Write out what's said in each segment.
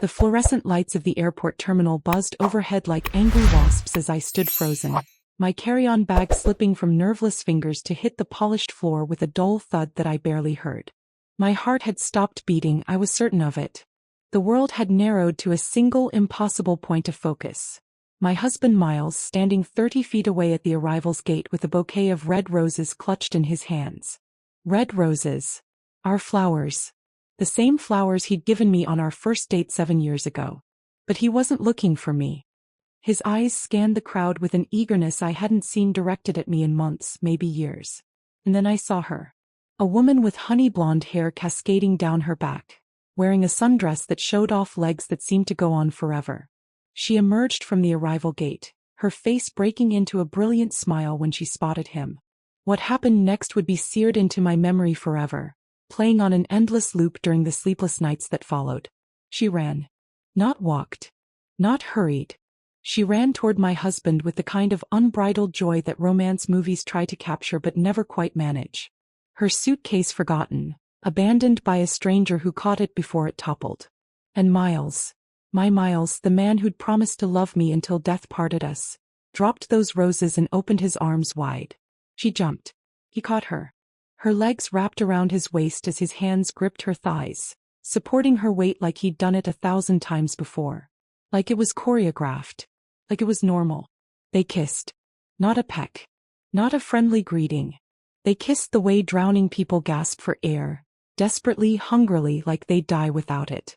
The fluorescent lights of the airport terminal buzzed overhead like angry wasps as I stood frozen, my carry-on bag slipping from nerveless fingers to hit the polished floor with a dull thud that I barely heard. My heart had stopped beating, I was certain of it. The world had narrowed to a single impossible point of focus. My husband Miles standing 30 feet away at the arrivals gate with a bouquet of red roses clutched in his hands. Red roses. Our flowers. The same flowers he'd given me on our first date 7 years ago. But he wasn't looking for me. His eyes scanned the crowd with an eagerness I hadn't seen directed at me in months, maybe years. And then I saw her. A woman with honey blonde hair cascading down her back, wearing a sundress that showed off legs that seemed to go on forever. She emerged from the arrival gate, her face breaking into a brilliant smile when she spotted him. What happened next would be seared into my memory forever, playing on an endless loop during the sleepless nights that followed. She ran. Not walked. Not hurried. She ran toward my husband with the kind of unbridled joy that romance movies try to capture but never quite manage. Her suitcase forgotten, abandoned by a stranger who caught it before it toppled. And Miles, my Miles, the man who'd promised to love me until death parted us, dropped those roses and opened his arms wide. She jumped. He caught her. Her legs wrapped around his waist as his hands gripped her thighs, supporting her weight like he'd done it 1,000 times before. Like it was choreographed. Like it was normal. They kissed. Not a peck. Not a friendly greeting. They kissed the way drowning people gasp for air, desperately, hungrily, like they'd die without it.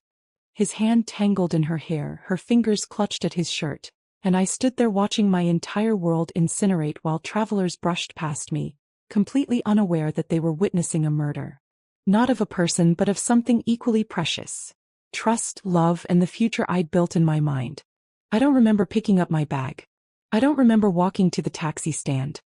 His hand tangled in her hair, her fingers clutched at his shirt, and I stood there watching my entire world incinerate while travelers brushed past me, completely unaware that they were witnessing a murder. Not of a person but of something equally precious. Trust, love, and the future I'd built in my mind. I don't remember picking up my bag. I don't remember walking to the taxi stand.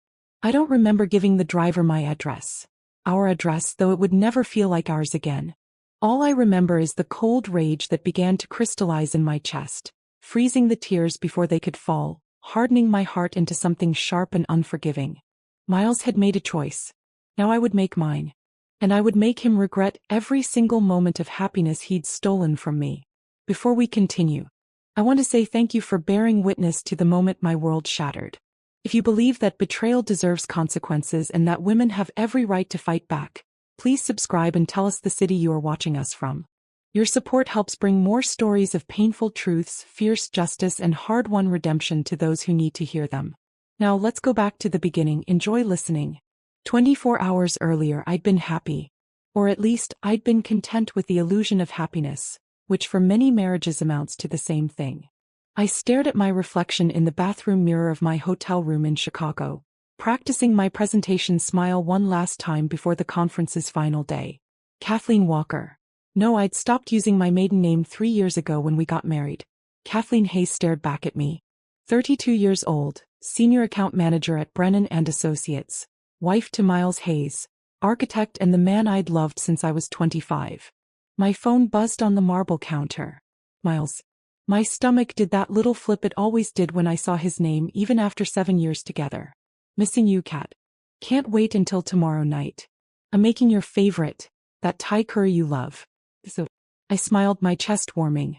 I don't remember giving the driver my address. Our address, though it would never feel like ours again. All I remember is the cold rage that began to crystallize in my chest, freezing the tears before they could fall, hardening my heart into something sharp and unforgiving. Miles had made a choice. Now I would make mine. And I would make him regret every single moment of happiness he'd stolen from me. Before we continue, I want to say thank you for bearing witness to the moment my world shattered. If you believe that betrayal deserves consequences and that women have every right to fight back, please subscribe and tell us the city you are watching us from. Your support helps bring more stories of painful truths, fierce justice, and hard-won redemption to those who need to hear them. Now let's go back to the beginning. Enjoy listening. 24 hours earlier I'd been happy. Or at least, I'd been content with the illusion of happiness, which for many marriages amounts to the same thing. I stared at my reflection in the bathroom mirror of my hotel room in Chicago, practicing my presentation smile one last time before the conference's final day. Kathleen Walker. No, I'd stopped using my maiden name 3 years ago when we got married. Kathleen Hayes stared back at me. 32 years old, senior account manager at Brennan & Associates, wife to Miles Hayes, architect and the man I'd loved since I was 25. My phone buzzed on the marble counter. Miles. My stomach did that little flip it always did when I saw his name even after 7 years together. Missing you, Kat. Can't wait until tomorrow night. I'm making your favorite, that Thai curry you love. So, I smiled, my chest warming.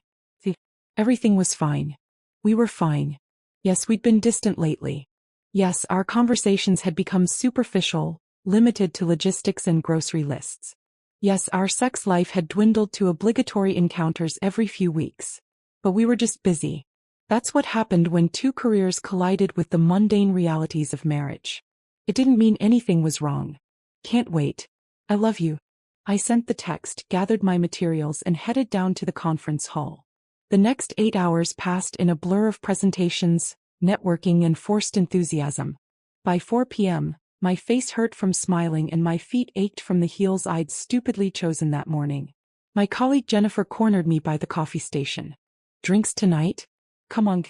Everything was fine. We were fine. Yes, we'd been distant lately. Yes, our conversations had become superficial, limited to logistics and grocery lists. Yes, our sex life had dwindled to obligatory encounters every few weeks. But we were just busy. That's what happened when two careers collided with the mundane realities of marriage. It didn't mean anything was wrong. Can't wait. I love you. I sent the text, gathered my materials, and headed down to the conference hall. The next 8 hours passed in a blur of presentations, networking, and forced enthusiasm. By 4 p.m., my face hurt from smiling and my feet ached from the heels I'd stupidly chosen that morning. My colleague Jennifer cornered me by the coffee station. Drinks tonight? Come on.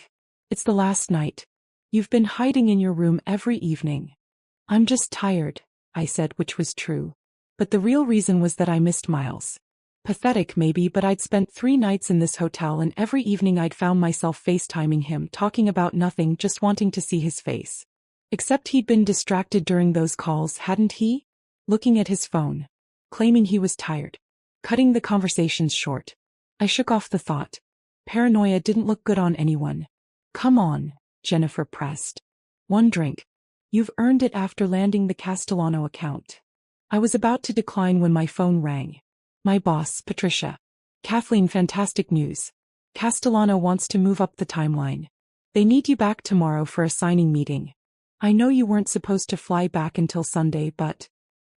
It's the last night. You've been hiding in your room every evening. I'm just tired, I said, which was true. But the real reason was that I missed Miles. Pathetic maybe, but I'd spent 3 nights in this hotel and every evening I'd found myself FaceTiming him, talking about nothing, just wanting to see his face. Except he'd been distracted during those calls, hadn't he? Looking at his phone. Claiming he was tired. Cutting the conversations short. I shook off the thought. Paranoia didn't look good on anyone. Come on, Jennifer pressed. One drink. You've earned it after landing the Castellano account. I was about to decline when my phone rang. My boss, Patricia. Kathleen, fantastic news. Castellano wants to move up the timeline. They need you back tomorrow for a signing meeting. I know you weren't supposed to fly back until Sunday, but…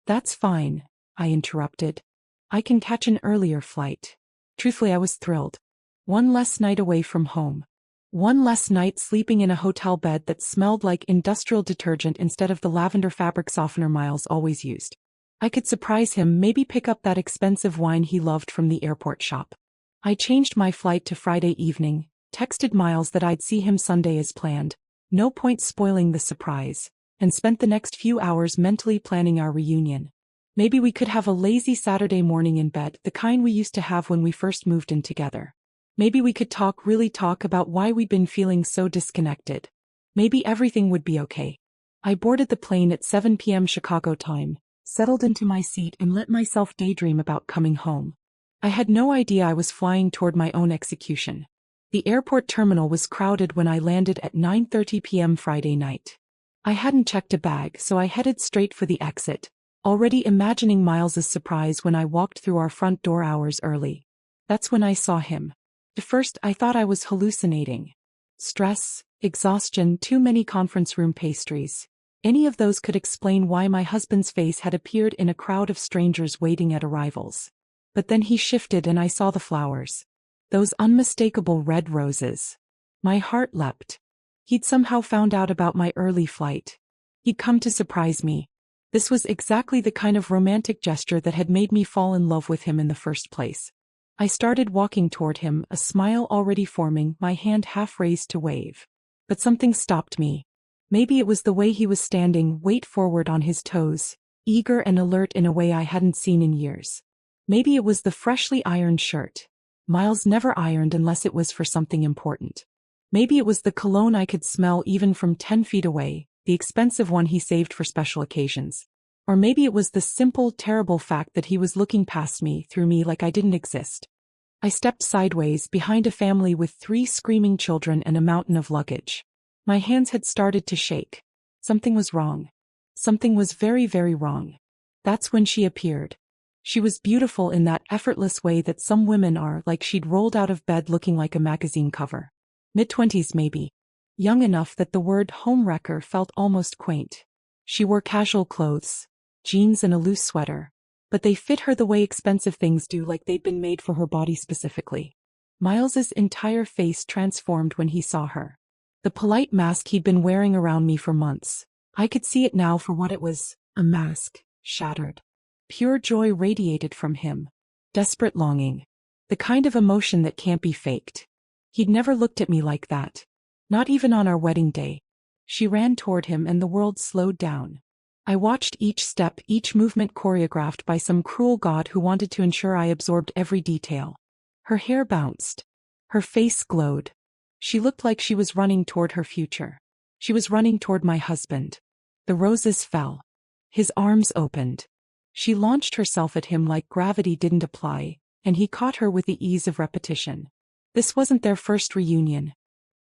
That's fine, I interrupted. I can catch an earlier flight. Truthfully, I was thrilled. One less night away from home. One less night sleeping in a hotel bed that smelled like industrial detergent instead of the lavender fabric softener Miles always used. I could surprise him, maybe pick up that expensive wine he loved from the airport shop. I changed my flight to Friday evening, texted Miles that I'd see him Sunday as planned, no point spoiling the surprise, and spent the next few hours mentally planning our reunion. Maybe we could have a lazy Saturday morning in bed, the kind we used to have when we first moved in together. Maybe we could really talk about why we'd been feeling so disconnected. Maybe everything would be okay. I boarded the plane at 7 p.m. Chicago time, settled into my seat and let myself daydream about coming home. I had no idea I was flying toward my own execution. The airport terminal was crowded when I landed at 9:30 p.m. Friday night. I hadn't checked a bag, so I headed straight for the exit, already imagining Miles's surprise when I walked through our front door hours early. That's when I saw him. At first, I thought I was hallucinating. Stress, exhaustion, too many conference room pastries. Any of those could explain why my husband's face had appeared in a crowd of strangers waiting at arrivals. But then he shifted and I saw the flowers. Those unmistakable red roses. My heart leapt. He'd somehow found out about my early flight. He'd come to surprise me. This was exactly the kind of romantic gesture that had made me fall in love with him in the first place. I started walking toward him, a smile already forming, my hand half raised to wave. But something stopped me. Maybe it was the way he was standing, weight forward on his toes, eager and alert in a way I hadn't seen in years. Maybe it was the freshly ironed shirt. Miles never ironed unless it was for something important. Maybe it was the cologne I could smell even from 10 feet away, the expensive one he saved for special occasions. Or maybe it was the simple, terrible fact that he was looking past me, through me, like I didn't exist. I stepped sideways behind a family with 3 screaming children and a mountain of luggage. My hands had started to shake. Something was wrong. Something was very, very wrong. That's when she appeared. She was beautiful in that effortless way that some women are, like she'd rolled out of bed looking like a magazine cover. Mid-20s maybe. Young enough that the word homewrecker felt almost quaint. She wore casual clothes, jeans and a loose sweater, but they fit her the way expensive things do, like they'd been made for her body specifically. Miles's entire face transformed when he saw her. The polite mask he'd been wearing around me for months. I could see it now for what it was, a mask, shattered. Pure joy radiated from him. Desperate longing. The kind of emotion that can't be faked. He'd never looked at me like that. Not even on our wedding day. She ran toward him and the world slowed down. I watched each step, each movement choreographed by some cruel god who wanted to ensure I absorbed every detail. Her hair bounced. Her face glowed. She looked like she was running toward her future. She was running toward my husband. The roses fell. His arms opened. She launched herself at him like gravity didn't apply, and he caught her with the ease of repetition. This wasn't their first reunion.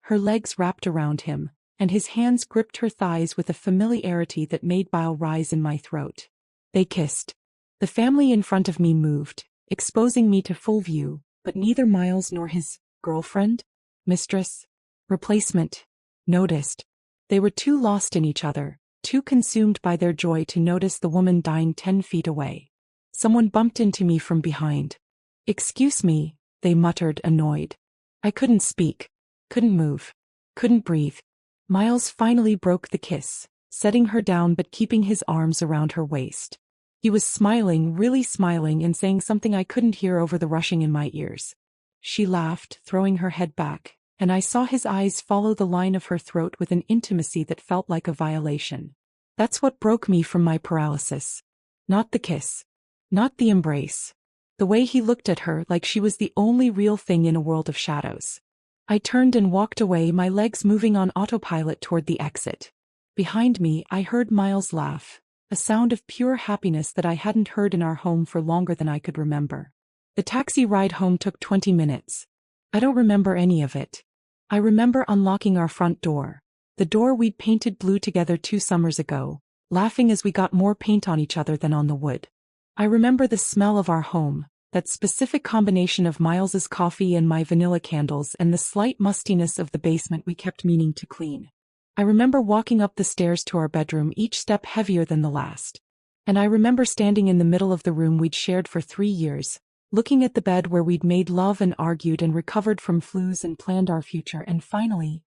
Her legs wrapped around him, and his hands gripped her thighs with a familiarity that made bile rise in my throat. They kissed. The family in front of me moved, exposing me to full view, but neither Miles nor his girlfriend, mistress, replacement, noticed. They were too lost in each other, too consumed by their joy to notice the woman dying 10 feet away. Someone bumped into me from behind. "Excuse me," they muttered, annoyed. I couldn't speak, couldn't move, couldn't breathe. Miles finally broke the kiss, setting her down but keeping his arms around her waist. He was smiling, really smiling, and saying something I couldn't hear over the rushing in my ears. She laughed, throwing her head back, and I saw his eyes follow the line of her throat with an intimacy that felt like a violation. That's what broke me from my paralysis. Not the kiss. Not the embrace. The way he looked at her like she was the only real thing in a world of shadows. I turned and walked away, my legs moving on autopilot toward the exit. Behind me, I heard Miles laugh, a sound of pure happiness that I hadn't heard in our home for longer than I could remember. The taxi ride home took 20 minutes. I don't remember any of it. I remember unlocking our front door. The door we'd painted blue together 2 summers ago, laughing as we got more paint on each other than on the wood. I remember the smell of our home, that specific combination of Miles's coffee and my vanilla candles and the slight mustiness of the basement we kept meaning to clean. I remember walking up the stairs to our bedroom, each step heavier than the last. And I remember standing in the middle of the room we'd shared for 3 years, looking at the bed where we'd made love and argued and recovered from flus and planned our future, and finally,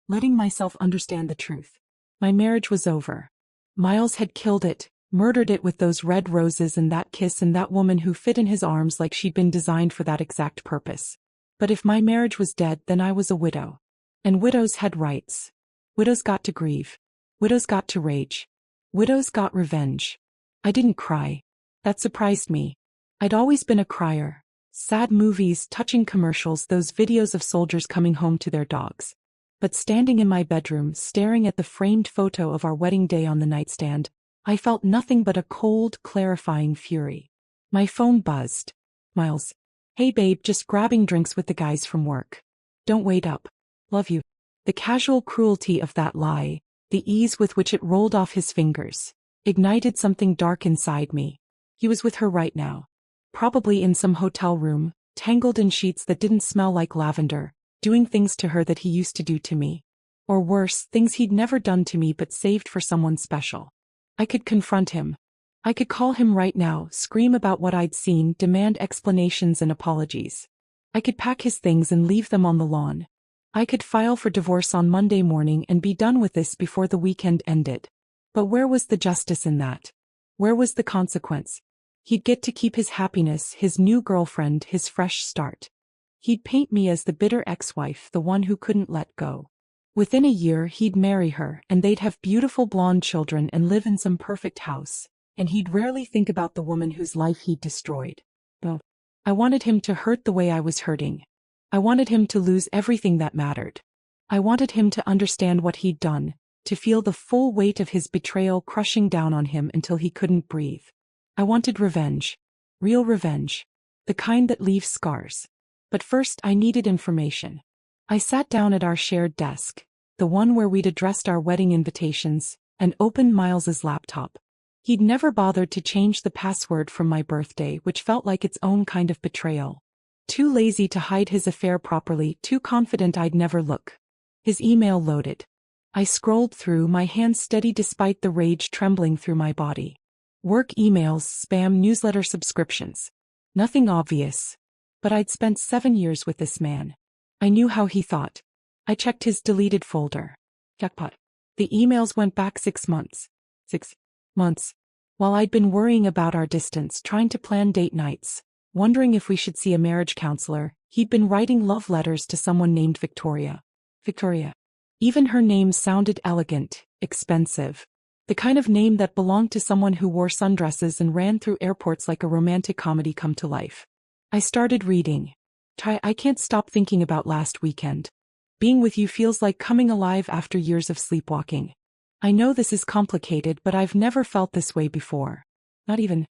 letting myself understand the truth. My marriage was over. Miles had killed it, murdered it with those red roses and that kiss and that woman who fit in his arms like she'd been designed for that exact purpose. But if my marriage was dead, then I was a widow. And widows had rights. Widows got to grieve. Widows got to rage. Widows got revenge. I didn't cry. That surprised me. I'd always been a crier. Sad movies, touching commercials, those videos of soldiers coming home to their dogs. But standing in my bedroom, staring at the framed photo of our wedding day on the nightstand, I felt nothing but a cold, clarifying fury. My phone buzzed. Miles. Hey babe, just grabbing drinks with the guys from work. Don't wait up. Love you. The casual cruelty of that lie, the ease with which it rolled off his fingers, ignited something dark inside me. He was with her right now. Probably in some hotel room, tangled in sheets that didn't smell like lavender, doing things to her that he used to do to me. Or worse, things he'd never done to me but saved for someone special. I could confront him. I could call him right now, scream about what I'd seen, demand explanations and apologies. I could pack his things and leave them on the lawn. I could file for divorce on Monday morning and be done with this before the weekend ended. But where was the justice in that? Where was the consequence? He'd get to keep his happiness, his new girlfriend, his fresh start. He'd paint me as the bitter ex-wife, the one who couldn't let go. Within a year he'd marry her, and they'd have beautiful blonde children and live in some perfect house, and he'd rarely think about the woman whose life he'd destroyed. But I wanted him to hurt the way I was hurting. I wanted him to lose everything that mattered. I wanted him to understand what he'd done, to feel the full weight of his betrayal crushing down on him until he couldn't breathe. I wanted revenge. Real revenge. The kind that leaves scars. But first I needed information. I sat down at our shared desk, the one where we'd addressed our wedding invitations, and opened Miles's laptop. He'd never bothered to change the password from my birthday, which felt like its own kind of betrayal. Too lazy to hide his affair properly, too confident I'd never look. His email loaded. I scrolled through, my hands steady despite the rage trembling through my body. Work emails, spam, newsletter subscriptions. Nothing obvious. But I'd spent 7 years with this man. I knew how he thought. I checked his deleted folder. Jackpot. The emails went back 6 months. 6 months. While I'd been worrying about our distance, trying to plan date nights, wondering if we should see a marriage counselor, he'd been writing love letters to someone named Victoria. Victoria. Even her name sounded elegant, expensive. The kind of name that belonged to someone who wore sundresses and ran through airports like a romantic comedy come to life. I started reading. I can't stop thinking about last weekend. Being with you feels like coming alive after years of sleepwalking. I know this is complicated, but I've never felt this way before. Not even.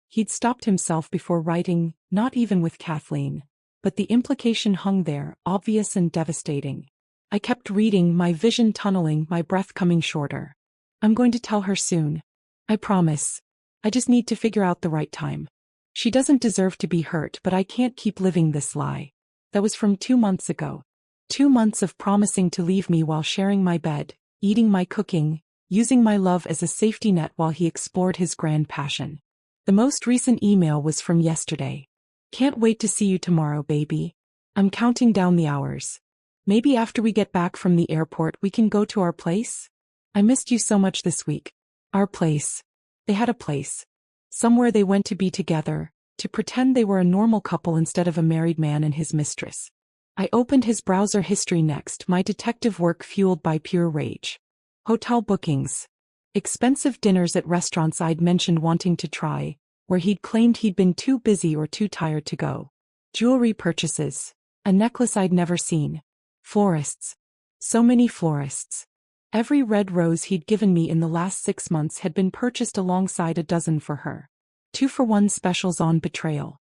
He'd stopped himself before writing, not even with Kathleen. But the implication hung there, obvious and devastating. I kept reading, my vision tunneling, my breath coming shorter. I'm going to tell her soon. I promise. I just need to figure out the right time. She doesn't deserve to be hurt, but I can't keep living this lie. That was from 2 months ago. 2 months of promising to leave me while sharing my bed, eating my cooking, using my love as a safety net while he explored his grand passion. The most recent email was from yesterday. Can't wait to see you tomorrow, baby. I'm counting down the hours. Maybe after we get back from the airport we can go to our place? I missed you so much this week. Our place. They had a place. Somewhere they went to be together, to pretend they were a normal couple instead of a married man and his mistress. I opened his browser history next, my detective work fueled by pure rage. Hotel bookings. Expensive dinners at restaurants I'd mentioned wanting to try, where he'd claimed he'd been too busy or too tired to go. Jewelry purchases. A necklace I'd never seen. Florists. So many florists. Every red rose he'd given me in the last 6 months had been purchased alongside a dozen for her. 2-for-1 specials on Betrayal.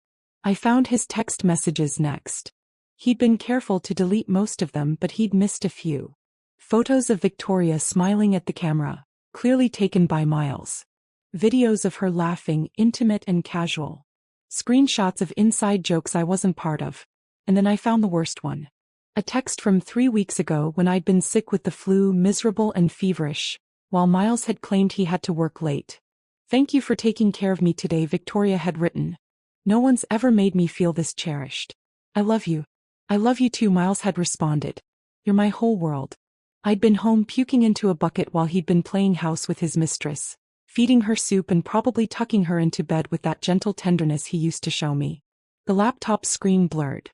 I found his text messages next. He'd been careful to delete most of them, but he'd missed a few. Photos of Victoria smiling at the camera, clearly taken by Miles. Videos of her laughing, intimate and casual. Screenshots of inside jokes I wasn't part of. And then I found the worst one. A text from 3 weeks ago when I'd been sick with the flu, miserable and feverish, while Miles had claimed he had to work late. "Thank you for taking care of me today," Victoria had written. "No one's ever made me feel this cherished. I love you." "I love you too," Miles had responded. "You're my whole world." I'd been home puking into a bucket while he'd been playing house with his mistress, feeding her soup and probably tucking her into bed with that gentle tenderness he used to show me. The laptop screen blurred.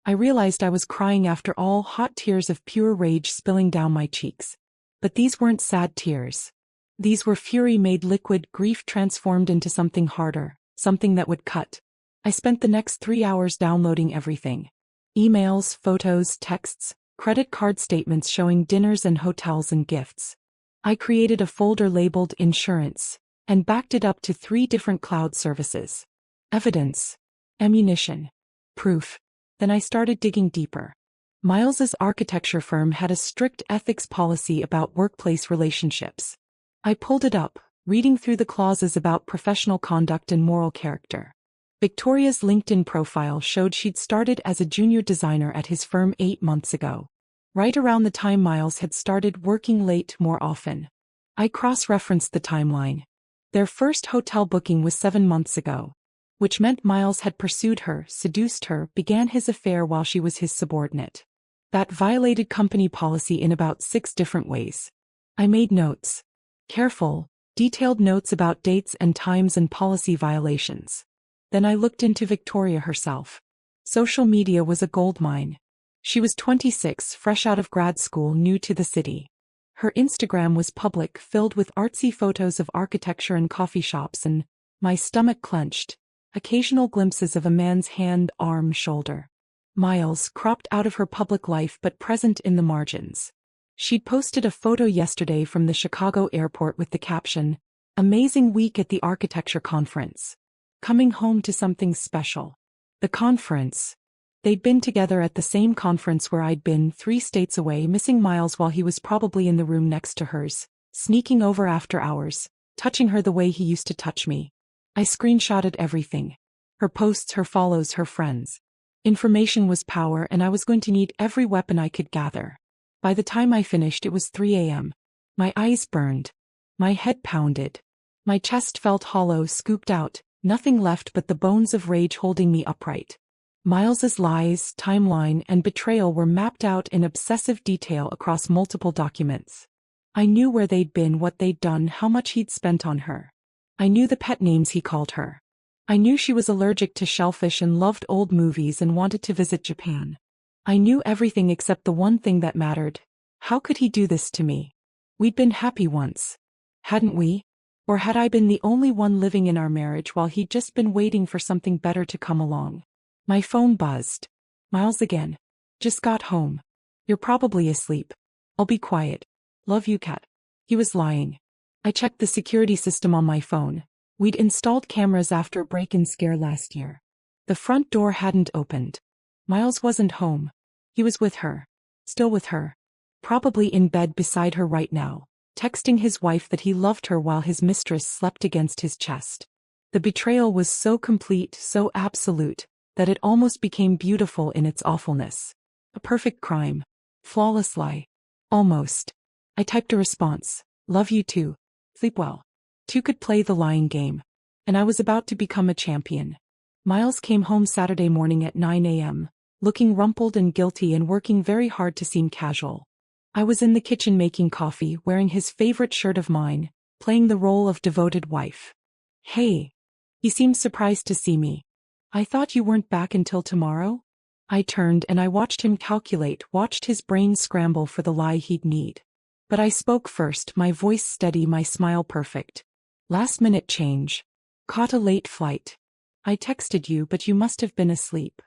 I realized I was crying after all, hot tears of pure rage spilling down my cheeks. But these weren't sad tears. These were fury made liquid, grief transformed into something harder, something that would cut. I spent the next 3 hours downloading everything. Emails, photos, texts, credit card statements showing dinners and hotels and gifts. I created a folder labeled insurance, and backed it up to 3 different cloud services. Evidence. Ammunition. Proof. Then I started digging deeper. Miles's architecture firm had a strict ethics policy about workplace relationships. I pulled it up, reading through the clauses about professional conduct and moral character. Victoria's LinkedIn profile showed she'd started as a junior designer at his firm 8 months ago, right around the time Miles had started working late more often. I cross-referenced the timeline. Their first hotel booking was 7 months ago, which meant Miles had pursued her, seduced her, began his affair while she was his subordinate. That violated company policy in about 6 different ways. I made notes. Careful, detailed notes about dates and times and policy violations. Then I looked into Victoria herself. Social media was a goldmine. She was 26, fresh out of grad school, new to the city. Her Instagram was public, filled with artsy photos of architecture and coffee shops, and, my stomach clenched, occasional glimpses of a man's hand, arm, shoulder. Miles, cropped out of her public life but present in the margins. She'd posted a photo yesterday from the Chicago airport with the caption, "Amazing week at the architecture conference. Coming home to something special." The conference. They'd been together at the same conference where I'd been, 3 states away, missing Miles while he was probably in the room next to hers, sneaking over after hours, touching her the way he used to touch me. I screenshotted everything. Her posts, her follows, her friends. Information was power, and I was going to need every weapon I could gather. By the time I finished, it was 3 a.m. My eyes burned. My head pounded. My chest felt hollow, scooped out, nothing left but the bones of rage holding me upright. Miles's lies, timeline, and betrayal were mapped out in obsessive detail across multiple documents. I knew where they'd been, what they'd done, how much he'd spent on her. I knew the pet names he called her. I knew she was allergic to shellfish and loved old movies and wanted to visit Japan. I knew everything except the one thing that mattered. How could he do this to me? We'd been happy once. Hadn't we? Or had I been the only one living in our marriage while he'd just been waiting for something better to come along? My phone buzzed. "Miles again. Just got home. You're probably asleep. I'll be quiet. Love you, Kat." He was lying. I checked the security system on my phone. We'd installed cameras after a break-in scare last year. The front door hadn't opened. Miles wasn't home. He was with her. Still with her. Probably in bed beside her right now, texting his wife that he loved her while his mistress slept against his chest. The betrayal was so complete, so absolute, that it almost became beautiful in its awfulness. A perfect crime. Flawless lie. Almost. I typed a response. "Love you too. Sleep well." 2 could play the lying game. And I was about to become a champion. Miles came home Saturday morning at 9 a.m., looking rumpled and guilty and working very hard to seem casual. I was in the kitchen making coffee, wearing his favorite shirt of mine, playing the role of devoted wife. "Hey." He seemed surprised to see me. "I thought you weren't back until tomorrow?" I turned and I watched him calculate, watched his brain scramble for the lie he'd need. But I spoke first, my voice steady, my smile perfect. "Last-minute change. Caught a late flight. I texted you, but you must have been asleep."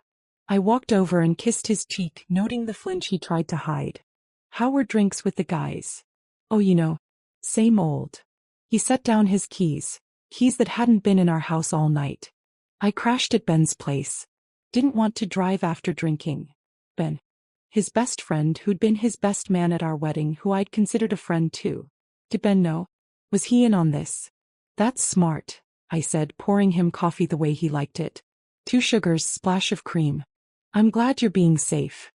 I walked over and kissed his cheek, noting the flinch he tried to hide. "How were drinks with the guys?" "Oh, same old." He set down his keys that hadn't been in our house all night. "I crashed at Ben's place. Didn't want to drive after drinking." Ben. His best friend who'd been his best man at our wedding, who I'd considered a friend too. Did Ben know? Was he in on this? That's smart, I said, pouring him coffee the way he liked it. 2 sugars, splash of cream. I'm glad you're being safe.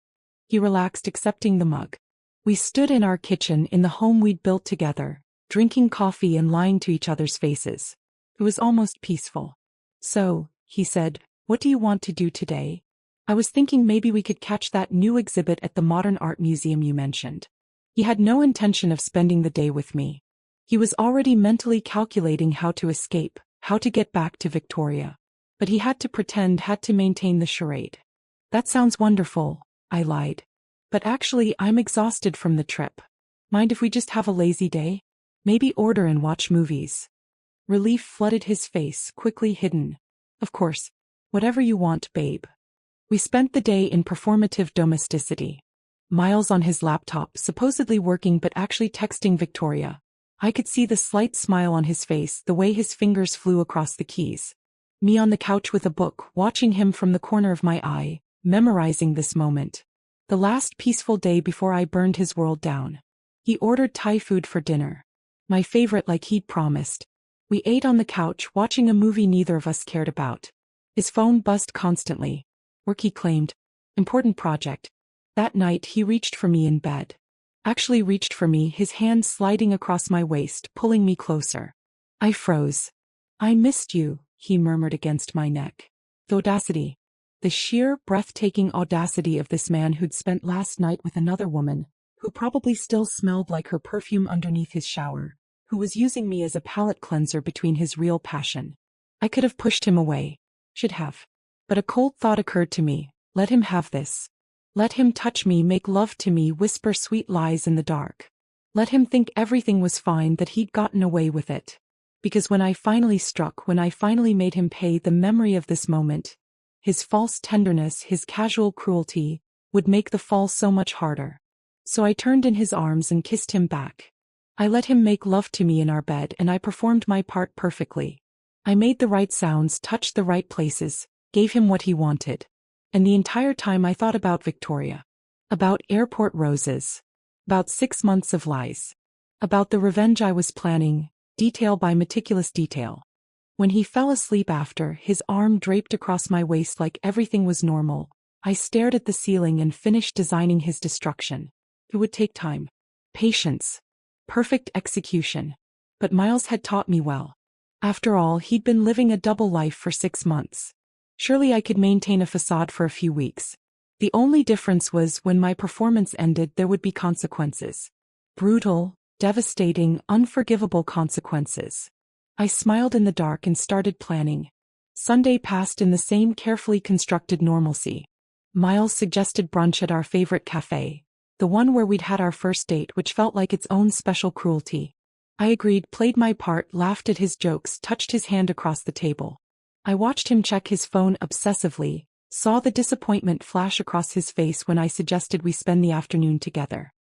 He relaxed, accepting the mug. We stood in our kitchen in the home we'd built together, drinking coffee and lying to each other's faces. It was almost peaceful. So, he said, what do you want to do today? I was thinking maybe we could catch that new exhibit at the Modern Art Museum you mentioned. He had no intention of spending the day with me. He was already mentally calculating how to escape, how to get back to Victoria. But he had to maintain the charade. That sounds wonderful, I lied. But actually, I'm exhausted from the trip. Mind if we just have a lazy day? Maybe order and watch movies. Relief flooded his face, quickly hidden. Of course. Whatever you want, babe. We spent the day in performative domesticity. Miles on his laptop, supposedly working but actually texting Victoria. I could see the slight smile on his face, the way his fingers flew across the keys. Me on the couch with a book, watching him from the corner of my eye, memorizing this moment. The last peaceful day before I burned his world down. He ordered Thai food for dinner. My favorite, like he'd promised. We ate on the couch, watching a movie neither of us cared about. His phone buzzed constantly. Work, he claimed. Important project. That night he reached for me in bed. Actually reached for me, his hand sliding across my waist, pulling me closer. I froze. I missed you, he murmured against my neck. The audacity. The sheer, breathtaking audacity of this man who'd spent last night with another woman, who probably still smelled like her perfume underneath his shower, who was using me as a palate cleanser between his real passion. I could have pushed him away. Should have. But a cold thought occurred to me. Let him have this. Let him touch me, make love to me, whisper sweet lies in the dark. Let him think everything was fine, that he'd gotten away with it. Because when I finally struck, when I finally made him pay, the memory of this moment, his false tenderness, his casual cruelty, would make the fall so much harder. So I turned in his arms and kissed him back. I let him make love to me in our bed, and I performed my part perfectly. I made the right sounds, touched the right places, gave him what he wanted. And the entire time I thought about Victoria. About airport roses. About 6 months of lies. About the revenge I was planning, detail by meticulous detail. When he fell asleep after, his arm draped across my waist like everything was normal, I stared at the ceiling and finished designing his destruction. It would take time. Patience. Perfect execution. But Miles had taught me well. After all, he'd been living a double life for 6 months. Surely I could maintain a facade for a few weeks. The only difference was when my performance ended, there would be consequences. Brutal, devastating, unforgivable consequences. I smiled in the dark and started planning. Sunday passed in the same carefully constructed normalcy. Miles suggested brunch at our favorite cafe, the one where we'd had our first date, which felt like its own special cruelty. I agreed, played my part, laughed at his jokes, touched his hand across the table. I watched him check his phone obsessively, saw the disappointment flash across his face when I suggested we spend the afternoon together.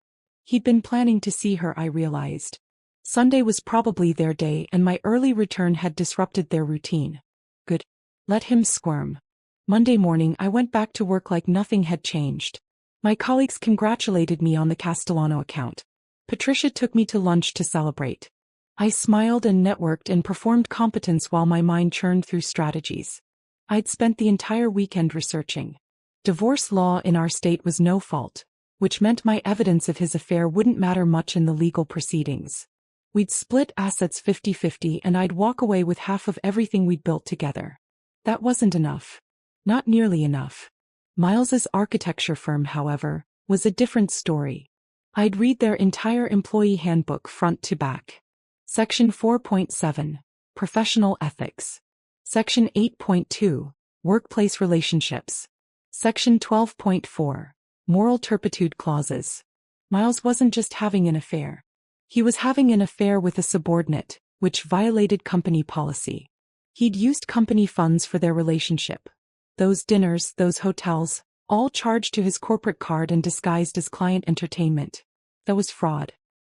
He'd been planning to see her, I realized. Sunday was probably their day, and my early return had disrupted their routine. Good. Let him squirm. Monday morning I went back to work like nothing had changed. My colleagues congratulated me on the Castellano account. Patricia took me to lunch to celebrate. I smiled and networked and performed competence while my mind churned through strategies. I'd spent the entire weekend researching. Divorce law in our state was no fault, which meant my evidence of his affair wouldn't matter much in the legal proceedings. We'd split assets 50-50 and I'd walk away with half of everything we'd built together. That wasn't enough. Not nearly enough. Miles's architecture firm, however, was a different story. I'd read their entire employee handbook front to back. Section 4.7, Professional Ethics. Section 8.2, Workplace Relationships. Section 12.4, Moral Turpitude Clauses. Miles wasn't just having an affair. He was having an affair with a subordinate, which violated company policy. He'd used company funds for their relationship. Those dinners, those hotels, all charged to his corporate card and disguised as client entertainment. That was fraud.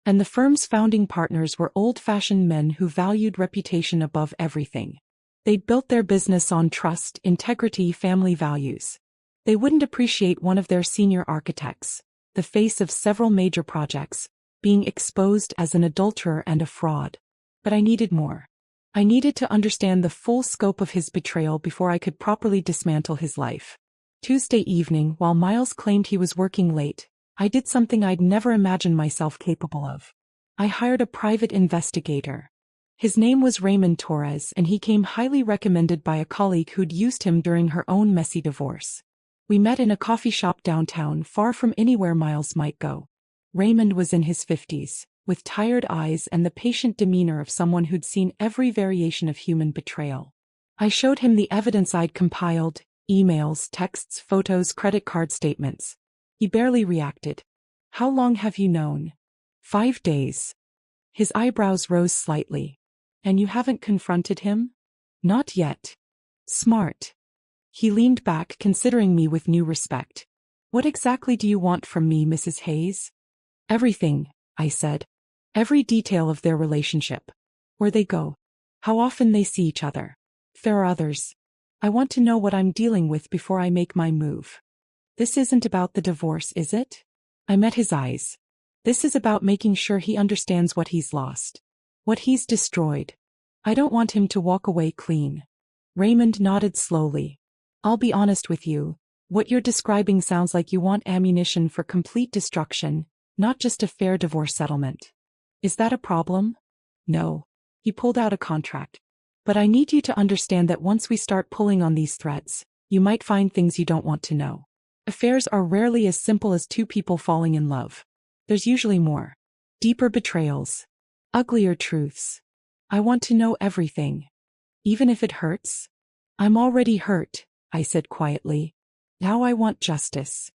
And the firm's founding partners were old-fashioned men who valued reputation above everything. They'd built their business on trust, integrity, family values. They wouldn't appreciate one of their senior architects, the face of several major projects, being exposed as an adulterer and a fraud. But I needed more. I needed to understand the full scope of his betrayal before I could properly dismantle his life. Tuesday evening, while Miles claimed he was working late, I did something I'd never imagined myself capable of. I hired a private investigator. His name was Raymond Torres, and he came highly recommended by a colleague who'd used him during her own messy divorce. We met in a coffee shop downtown, far from anywhere Miles might go. Raymond was in his 50s, with tired eyes and the patient demeanor of someone who'd seen every variation of human betrayal. I showed him the evidence I'd compiled: emails, texts, photos, credit card statements. He barely reacted. "How long have you known?" "5 days. His eyebrows rose slightly. "And you haven't confronted him?" "Not yet." "Smart." He leaned back, considering me with new respect. "What exactly do you want from me, Mrs. Hayes?" "Everything," I said. "Every detail of their relationship. Where they go. How often they see each other. If there are others. I want to know what I'm dealing with before I make my move." "This isn't about the divorce, is it?" I met his eyes. "This is about making sure he understands what he's lost. What he's destroyed. I don't want him to walk away clean." Raymond nodded slowly. "I'll be honest with you. What you're describing sounds like you want ammunition for complete destruction, not just a fair divorce settlement. Is that a problem?" "No." He pulled out a contract. "But I need you to understand that once we start pulling on these threads, you might find things you don't want to know. Affairs are rarely as simple as two people falling in love. There's usually more. Deeper betrayals. Uglier truths. I want to know everything. Even if it hurts." "I'm already hurt," I said quietly. "Now I want justice."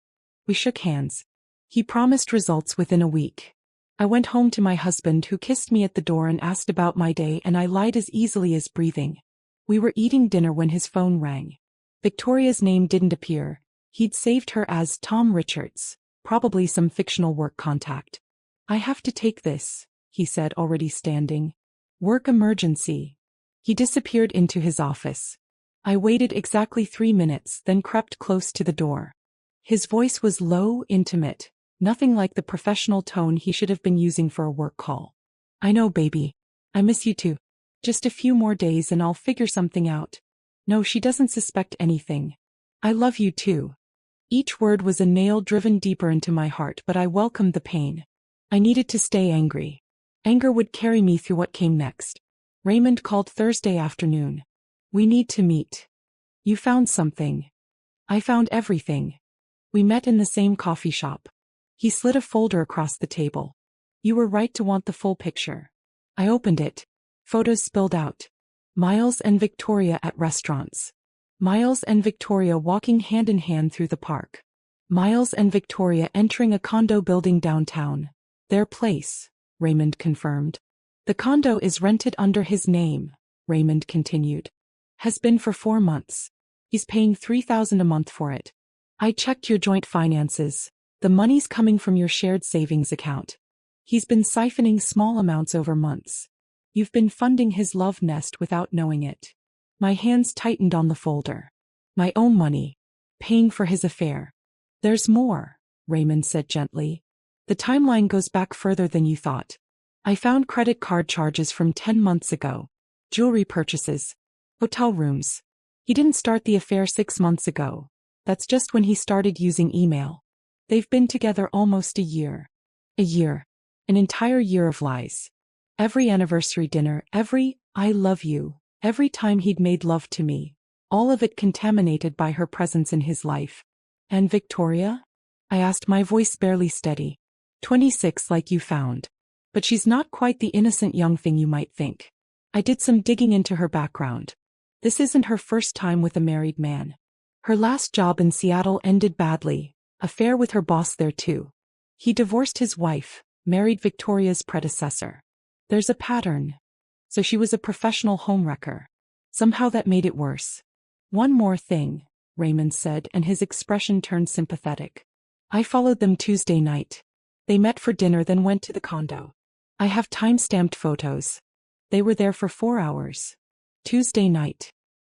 We shook hands. He promised results within a week. I went home to my husband, who kissed me at the door and asked about my day, and I lied as easily as breathing. We were eating dinner when his phone rang. Victoria's name didn't appear. He'd saved her as Tom Richards, probably some fictional work contact. "I have to take this," he said, already standing. "Work emergency." He disappeared into his office. I waited exactly 3 minutes, then crept close to the door. His voice was low, intimate, nothing like the professional tone he should have been using for a work call. "I know, baby. I miss you too. Just a few more days and I'll figure something out. No, she doesn't suspect anything. I love you too." Each word was a nail driven deeper into my heart, but I welcomed the pain. I needed to stay angry. Anger would carry me through what came next. Raymond called Thursday afternoon. "We need to meet." "You found something." "I found everything." We met in the same coffee shop. He slid a folder across the table. "You were right to want the full picture." I opened it. Photos spilled out. Miles and Victoria at restaurants. Miles and Victoria walking hand in hand through the park. Miles and Victoria entering a condo building downtown. "Their place," Raymond confirmed. "The condo is rented under his name," Raymond continued. "Has been for 4 months. He's paying $3,000 a month for it. I checked your joint finances. The money's coming from your shared savings account. He's been siphoning small amounts over months. You've been funding his love nest without knowing it." My hands tightened on the folder. My own money. Paying for his affair. "There's more," Raymond said gently. "The timeline goes back further than you thought. I found credit card charges from 10 months ago. Jewelry purchases. Hotel rooms. He didn't start the affair 6 months ago. That's just when he started using email. They've been together almost a year. A year. An entire year of lies. Every anniversary dinner, every "I love you," every time he'd made love to me. All of it contaminated by her presence in his life. "And Victoria?" I asked, my voice barely steady. 26, like you found. But she's not quite the innocent young thing you might think. I did some digging into her background. This isn't her first time with a married man. Her last job in Seattle ended badly. Affair with her boss there too. He divorced his wife, married Victoria's predecessor. There's a pattern. So she was a professional homewrecker. Somehow that made it worse. "One more thing," Raymond said, and his expression turned sympathetic. "I followed them Tuesday night. They met for dinner, then went to the condo. I have time-stamped photos. They were there for 4 hours. Tuesday night.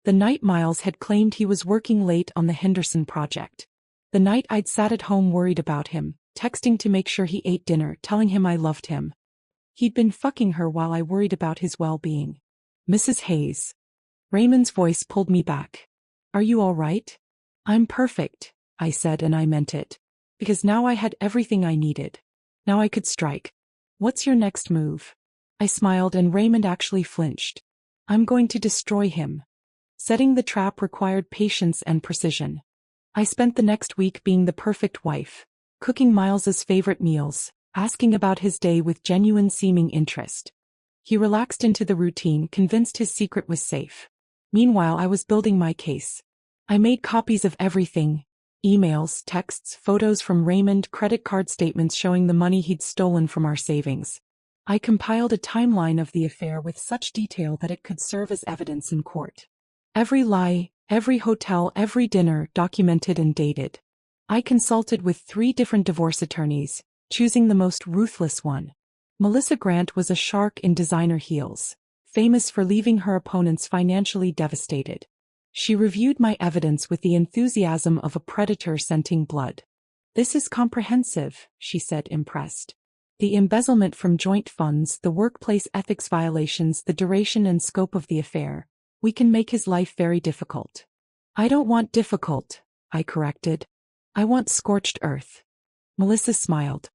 The night Miles had claimed he was working late on the Henderson project. The night I'd sat at home worried about him, texting to make sure he ate dinner, telling him I loved him. He'd been fucking her while I worried about his well-being. Mrs. Hayes. Raymond's voice pulled me back. Are you all right? I'm perfect, I said, and I meant it. Because now I had everything I needed. Now I could strike. What's your next move? I smiled and Raymond actually flinched. I'm going to destroy him. Setting the trap required patience and precision. I spent the next week being the perfect wife, cooking Miles's favorite meals, asking about his day with genuine seeming interest. He relaxed into the routine, convinced his secret was safe. Meanwhile, I was building my case. I made copies of everything: emails, texts, photos from Raymond, credit card statements showing the money he'd stolen from our savings. I compiled a timeline of the affair with such detail that it could serve as evidence in court. Every lie, every hotel, every dinner, documented and dated. I consulted with 3 different divorce attorneys, choosing the most ruthless one. Melissa Grant was a shark in designer heels, famous for leaving her opponents financially devastated. She reviewed my evidence with the enthusiasm of a predator scenting blood. This is comprehensive, she said, impressed. The embezzlement from joint funds, the workplace ethics violations, the duration and scope of the affair. We can make his life very difficult. I don't want difficult, I corrected. I want scorched earth. Melissa smiled.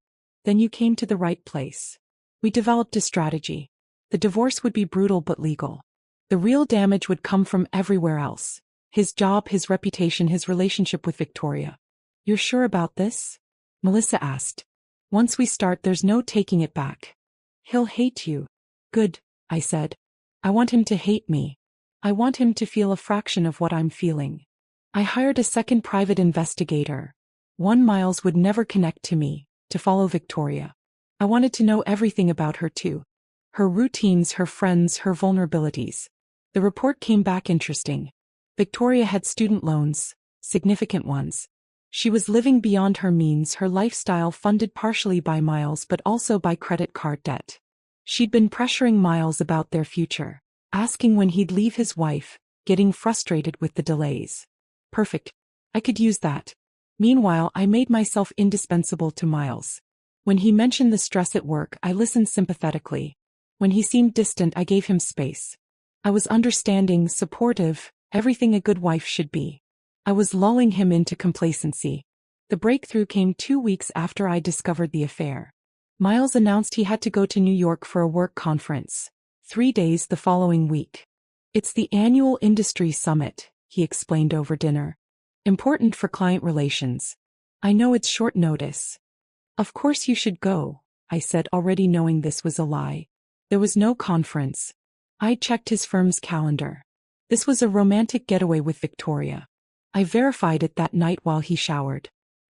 Then you came to the right place. We developed a strategy. The divorce would be brutal but legal. The real damage would come from everywhere else. His job, his reputation, his relationship with Victoria. You're sure about this? Melissa asked. Once we start, there's no taking it back. He'll hate you. Good, I said. I want him to hate me. I want him to feel a fraction of what I'm feeling. I hired a second private investigator. One Miles would never connect to me, to follow Victoria. I wanted to know everything about her too. Her routines, her friends, her vulnerabilities. The report came back interesting. Victoria had student loans, significant ones. She was living beyond her means, her lifestyle funded partially by Miles but also by credit card debt. She'd been pressuring Miles about their future, asking when he'd leave his wife, getting frustrated with the delays. Perfect. I could use that. Meanwhile, I made myself indispensable to Miles. When he mentioned the stress at work, I listened sympathetically. When he seemed distant, I gave him space. I was understanding, supportive, everything a good wife should be. I was lulling him into complacency. The breakthrough came 2 weeks after I discovered the affair. Miles announced he had to go to New York for a work conference. 3 days the following week. It's the annual industry summit, he explained over dinner. Important for client relations. I know it's short notice. Of course you should go, I said, already knowing this was a lie. There was no conference. I checked his firm's calendar. This was a romantic getaway with Victoria. I verified it that night while he showered.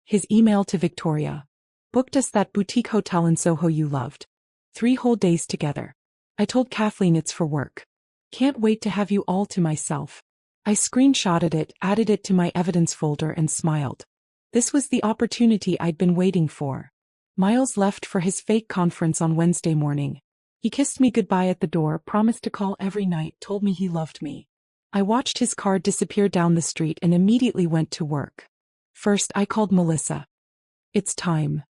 His email to Victoria. Booked us that boutique hotel in Soho you loved. 3 whole days together. I told Kathleen it's for work. Can't wait to have you all to myself. I screenshotted it, added it to my evidence folder and smiled. This was the opportunity I'd been waiting for. Miles left for his fake conference on Wednesday morning. He kissed me goodbye at the door, promised to call every night, told me he loved me. I watched his car disappear down the street and immediately went to work. First, I called Melissa. It's time.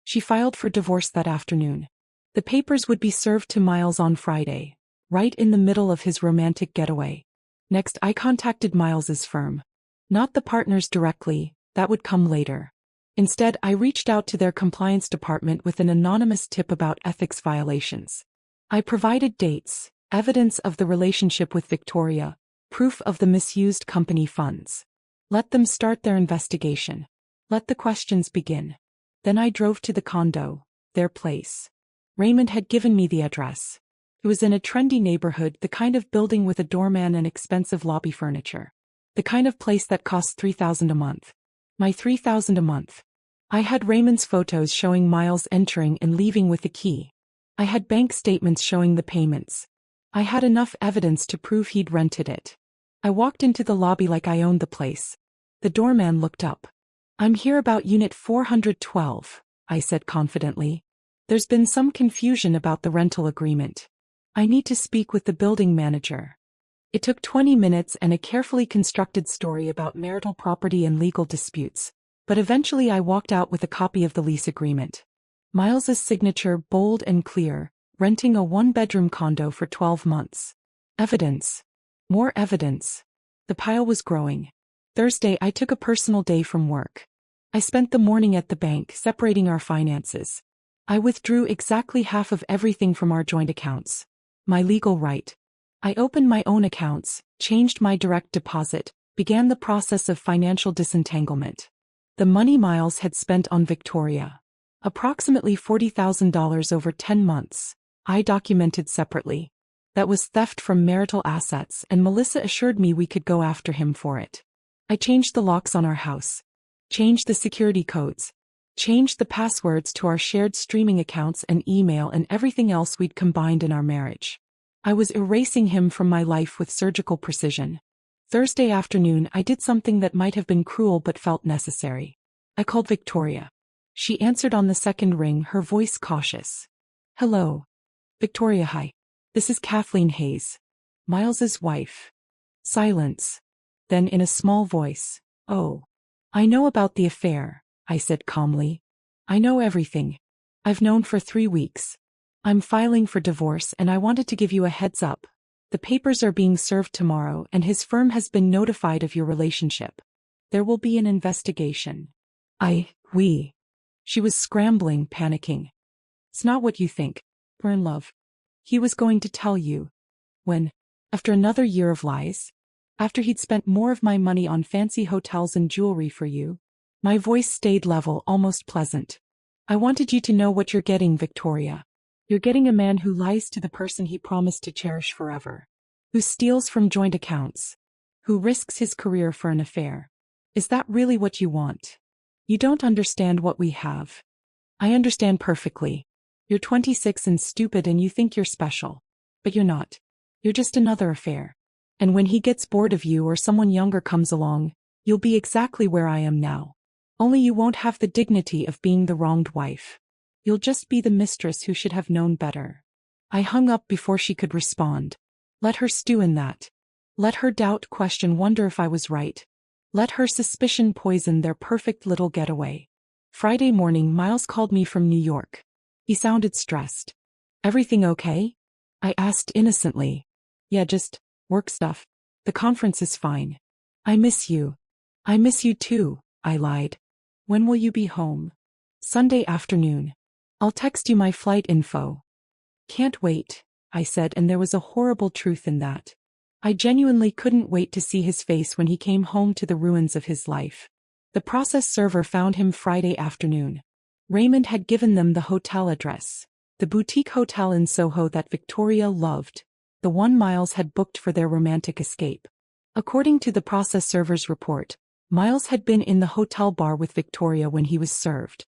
She filed for divorce that afternoon. The papers would be served to Miles on Friday, right in the middle of his romantic getaway. Next, I contacted Miles's firm. Not the partners directly, that would come later. Instead, I reached out to their compliance department with an anonymous tip about ethics violations. I provided dates, evidence of the relationship with Victoria, proof of the misused company funds. Let them start their investigation. Let the questions begin. Then I drove to the condo, their place. Raymond had given me the address. It was in a trendy neighborhood, the kind of building with a doorman and expensive lobby furniture. The kind of place that costs $3,000 a month. My $3,000 a month. I had Raymond's photos showing Miles entering and leaving with the key. I had bank statements showing the payments. I had enough evidence to prove he'd rented it. I walked into the lobby like I owned the place. The doorman looked up. I'm here about Unit 412, I said confidently. There's been some confusion about the rental agreement. I need to speak with the building manager. It took 20 minutes and a carefully constructed story about marital property and legal disputes, but eventually I walked out with a copy of the lease agreement. Miles's signature, bold and clear, renting a one-bedroom condo for 12 months. Evidence. More evidence. The pile was growing. Thursday, I took a personal day from work. I spent the morning at the bank separating our finances. I withdrew exactly half of everything from our joint accounts. My legal right. I opened my own accounts, changed my direct deposit, began the process of financial disentanglement. The money Miles had spent on Victoria. Approximately $40,000 over 10 months. I documented separately. That was theft from marital assets, and Melissa assured me we could go after him for it. I changed the locks on our house. Changed the security codes. Changed the passwords to our shared streaming accounts and email and everything else we'd combined in our marriage. I was erasing him from my life with surgical precision. Thursday afternoon, I did something that might have been cruel but felt necessary. I called Victoria. She answered on the second ring, her voice cautious. Hello. Victoria, hi. This is Kathleen Hayes. Miles's wife. Silence. Then in a small voice, oh. I know about the affair, I said calmly. I know everything. I've known for 3 weeks. I'm filing for divorce and I wanted to give you a heads up. The papers are being served tomorrow and his firm has been notified of your relationship. There will be an investigation. We. She was scrambling, panicking. It's not what you think. We're in love. He was going to tell you. When? After another year of lies? After he'd spent more of my money on fancy hotels and jewelry for you? My voice stayed level, almost pleasant. I wanted you to know what you're getting, Victoria. You're getting a man who lies to the person he promised to cherish forever. Who steals from joint accounts. Who risks his career for an affair. Is that really what you want? You don't understand what we have. I understand perfectly. You're 26 and stupid and you think you're special. But you're not. You're just another affair. And when he gets bored of you or someone younger comes along, you'll be exactly where I am now. Only you won't have the dignity of being the wronged wife. You'll just be the mistress who should have known better. I hung up before she could respond. Let her stew in that. Let her doubt, question, wonder if I was right. Let her suspicion poison their perfect little getaway. Friday morning, Miles called me from New York. He sounded stressed. Everything okay? I asked innocently. Yeah, just work stuff. The conference is fine. I miss you. I miss you too, I lied. When will you be home? Sunday afternoon. I'll text you my flight info. Can't wait, I said, and there was a horrible truth in that. I genuinely couldn't wait to see his face when he came home to the ruins of his life. The process server found him Friday afternoon. Raymond had given them the hotel address. The boutique hotel in Soho that Victoria loved. The one Miles had booked for their romantic escape. According to the process server's report, Miles had been in the hotel bar with Victoria when he was served.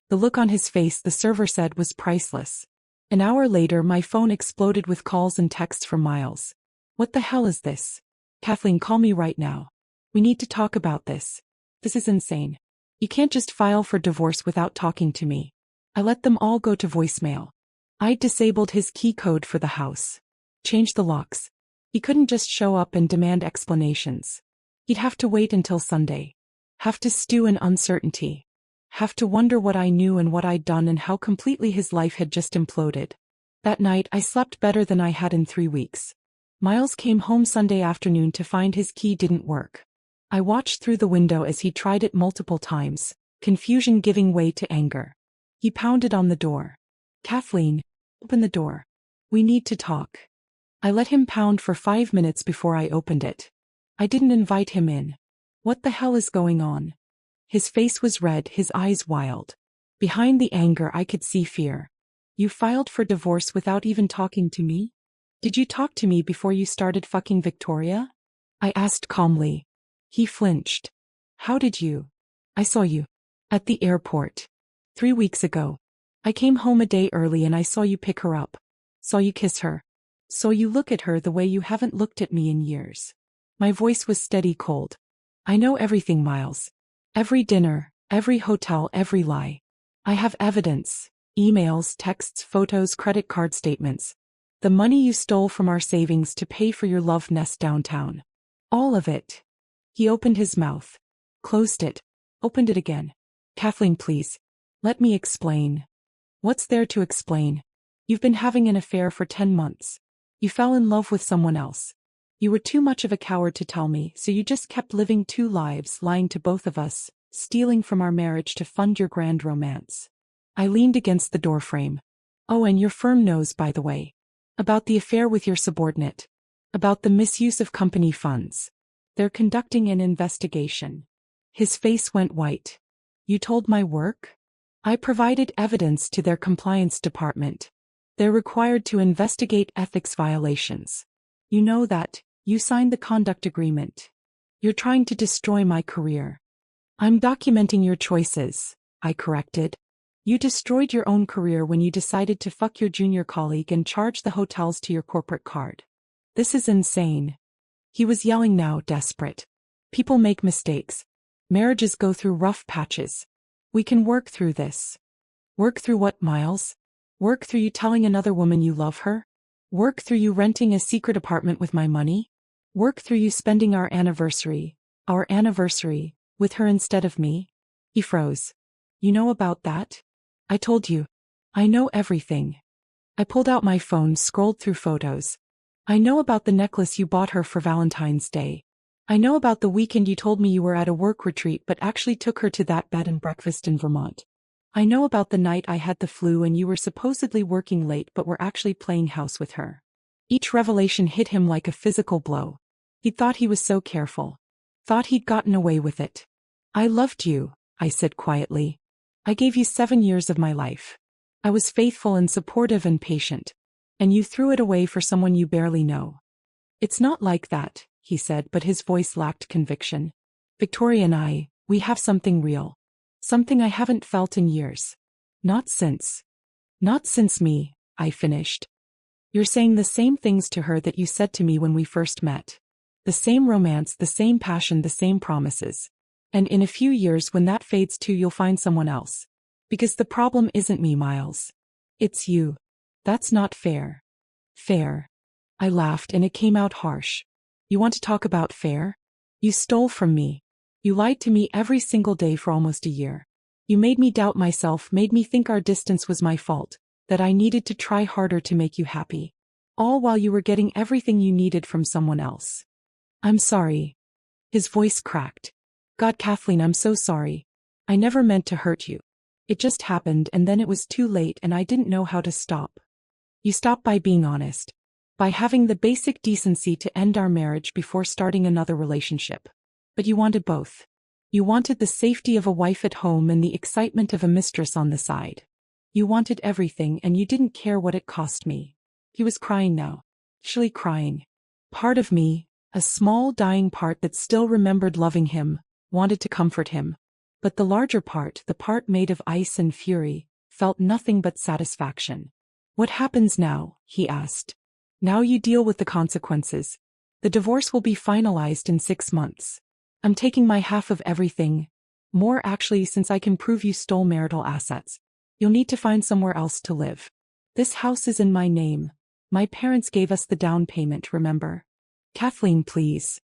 The look on his face, the server said, was priceless. An hour later, my phone exploded with calls and texts from Miles. What the hell is this? Kathleen, call me right now. We need to talk about this. This is insane. You can't just file for divorce without talking to me. I let them all go to voicemail. I disabled his key code for the house. Changed the locks. He couldn't just show up and demand explanations. He'd have to wait until Sunday. Have to stew in uncertainty. Have to wonder what I knew and what I'd done and how completely his life had just imploded. That night, I slept better than I had in 3 weeks. Miles came home Sunday afternoon to find his key didn't work. I watched through the window as he tried it multiple times, confusion giving way to anger. He pounded on the door. Kathleen, open the door. We need to talk. I let him pound for 5 minutes before I opened it. I didn't invite him in. What the hell is going on? His face was red, his eyes wild. Behind the anger I could see fear. You filed for divorce without even talking to me? Did you talk to me before you started fucking Victoria? I asked calmly. He flinched. How did you? I saw you. At the airport. 3 weeks ago. I came home a day early and I saw you pick her up. Saw you kiss her. Saw you look at her the way you haven't looked at me in years. My voice was steady, cold. I know everything, Miles. Every dinner, every hotel, every lie. I have evidence. Emails, texts, photos, credit card statements. The money you stole from our savings to pay for your love nest downtown. All of it. He opened his mouth. Closed it. Opened it again. Kathleen, please. Let me explain. What's there to explain? You've been having an affair for 10 months. You fell in love with someone else. You were too much of a coward to tell me, so you just kept living two lives, lying to both of us, stealing from our marriage to fund your grand romance. I leaned against the doorframe. Oh, and your firm knows, by the way. About the affair with your subordinate. About the misuse of company funds. They're conducting an investigation. His face went white. You told my work? I provided evidence to their compliance department. They're required to investigate ethics violations. You know that. You signed the conduct agreement. You're trying to destroy my career. I'm documenting your choices, I corrected. You destroyed your own career when you decided to fuck your junior colleague and charge the hotels to your corporate card. This is insane. He was yelling now, desperate. People make mistakes. Marriages go through rough patches. We can work through this. Work through what, Miles? Work through you telling another woman you love her? Work through you renting a secret apartment with my money? Work through you spending our anniversary, with her instead of me? He froze. You know about that? I told you. I know everything. I pulled out my phone, scrolled through photos. I know about the necklace you bought her for Valentine's Day. I know about the weekend you told me you were at a work retreat but actually took her to that bed and breakfast in Vermont. I know about the night I had the flu and you were supposedly working late but were actually playing house with her. Each revelation hit him like a physical blow. He thought he was so careful. Thought he'd gotten away with it. I loved you, I said quietly. I gave you 7 years of my life. I was faithful and supportive and patient. And you threw it away for someone you barely know. It's not like that, he said, but his voice lacked conviction. Victoria and we have something real. Something I haven't felt in years. Not since me, I finished. You're saying the same things to her that you said to me when we first met. The same romance, the same passion, the same promises. And in a few years when that fades too, you'll find someone else. Because the problem isn't me, Miles. It's you. That's not fair. Fair. I laughed and it came out harsh. You want to talk about fair? You stole from me. You lied to me every single day for almost a year. You made me doubt myself, made me think our distance was my fault, that I needed to try harder to make you happy. All while you were getting everything you needed from someone else. I'm sorry. His voice cracked. God, Kathleen, I'm so sorry. I never meant to hurt you. It just happened and then it was too late and I didn't know how to stop. You stopped by being honest. By having the basic decency to end our marriage before starting another relationship. But you wanted both. You wanted the safety of a wife at home and the excitement of a mistress on the side. You wanted everything and you didn't care what it cost me. He was crying now. Actually crying. Part of me, a small dying part that still remembered loving him, wanted to comfort him. But the larger part, the part made of ice and fury, felt nothing but satisfaction. What happens now? He asked. Now you deal with the consequences. The divorce will be finalized in 6 months. I'm taking my half of everything. More actually, since I can prove you stole marital assets. You'll need to find somewhere else to live. This house is in my name. My parents gave us the down payment, remember? Kathleen, please.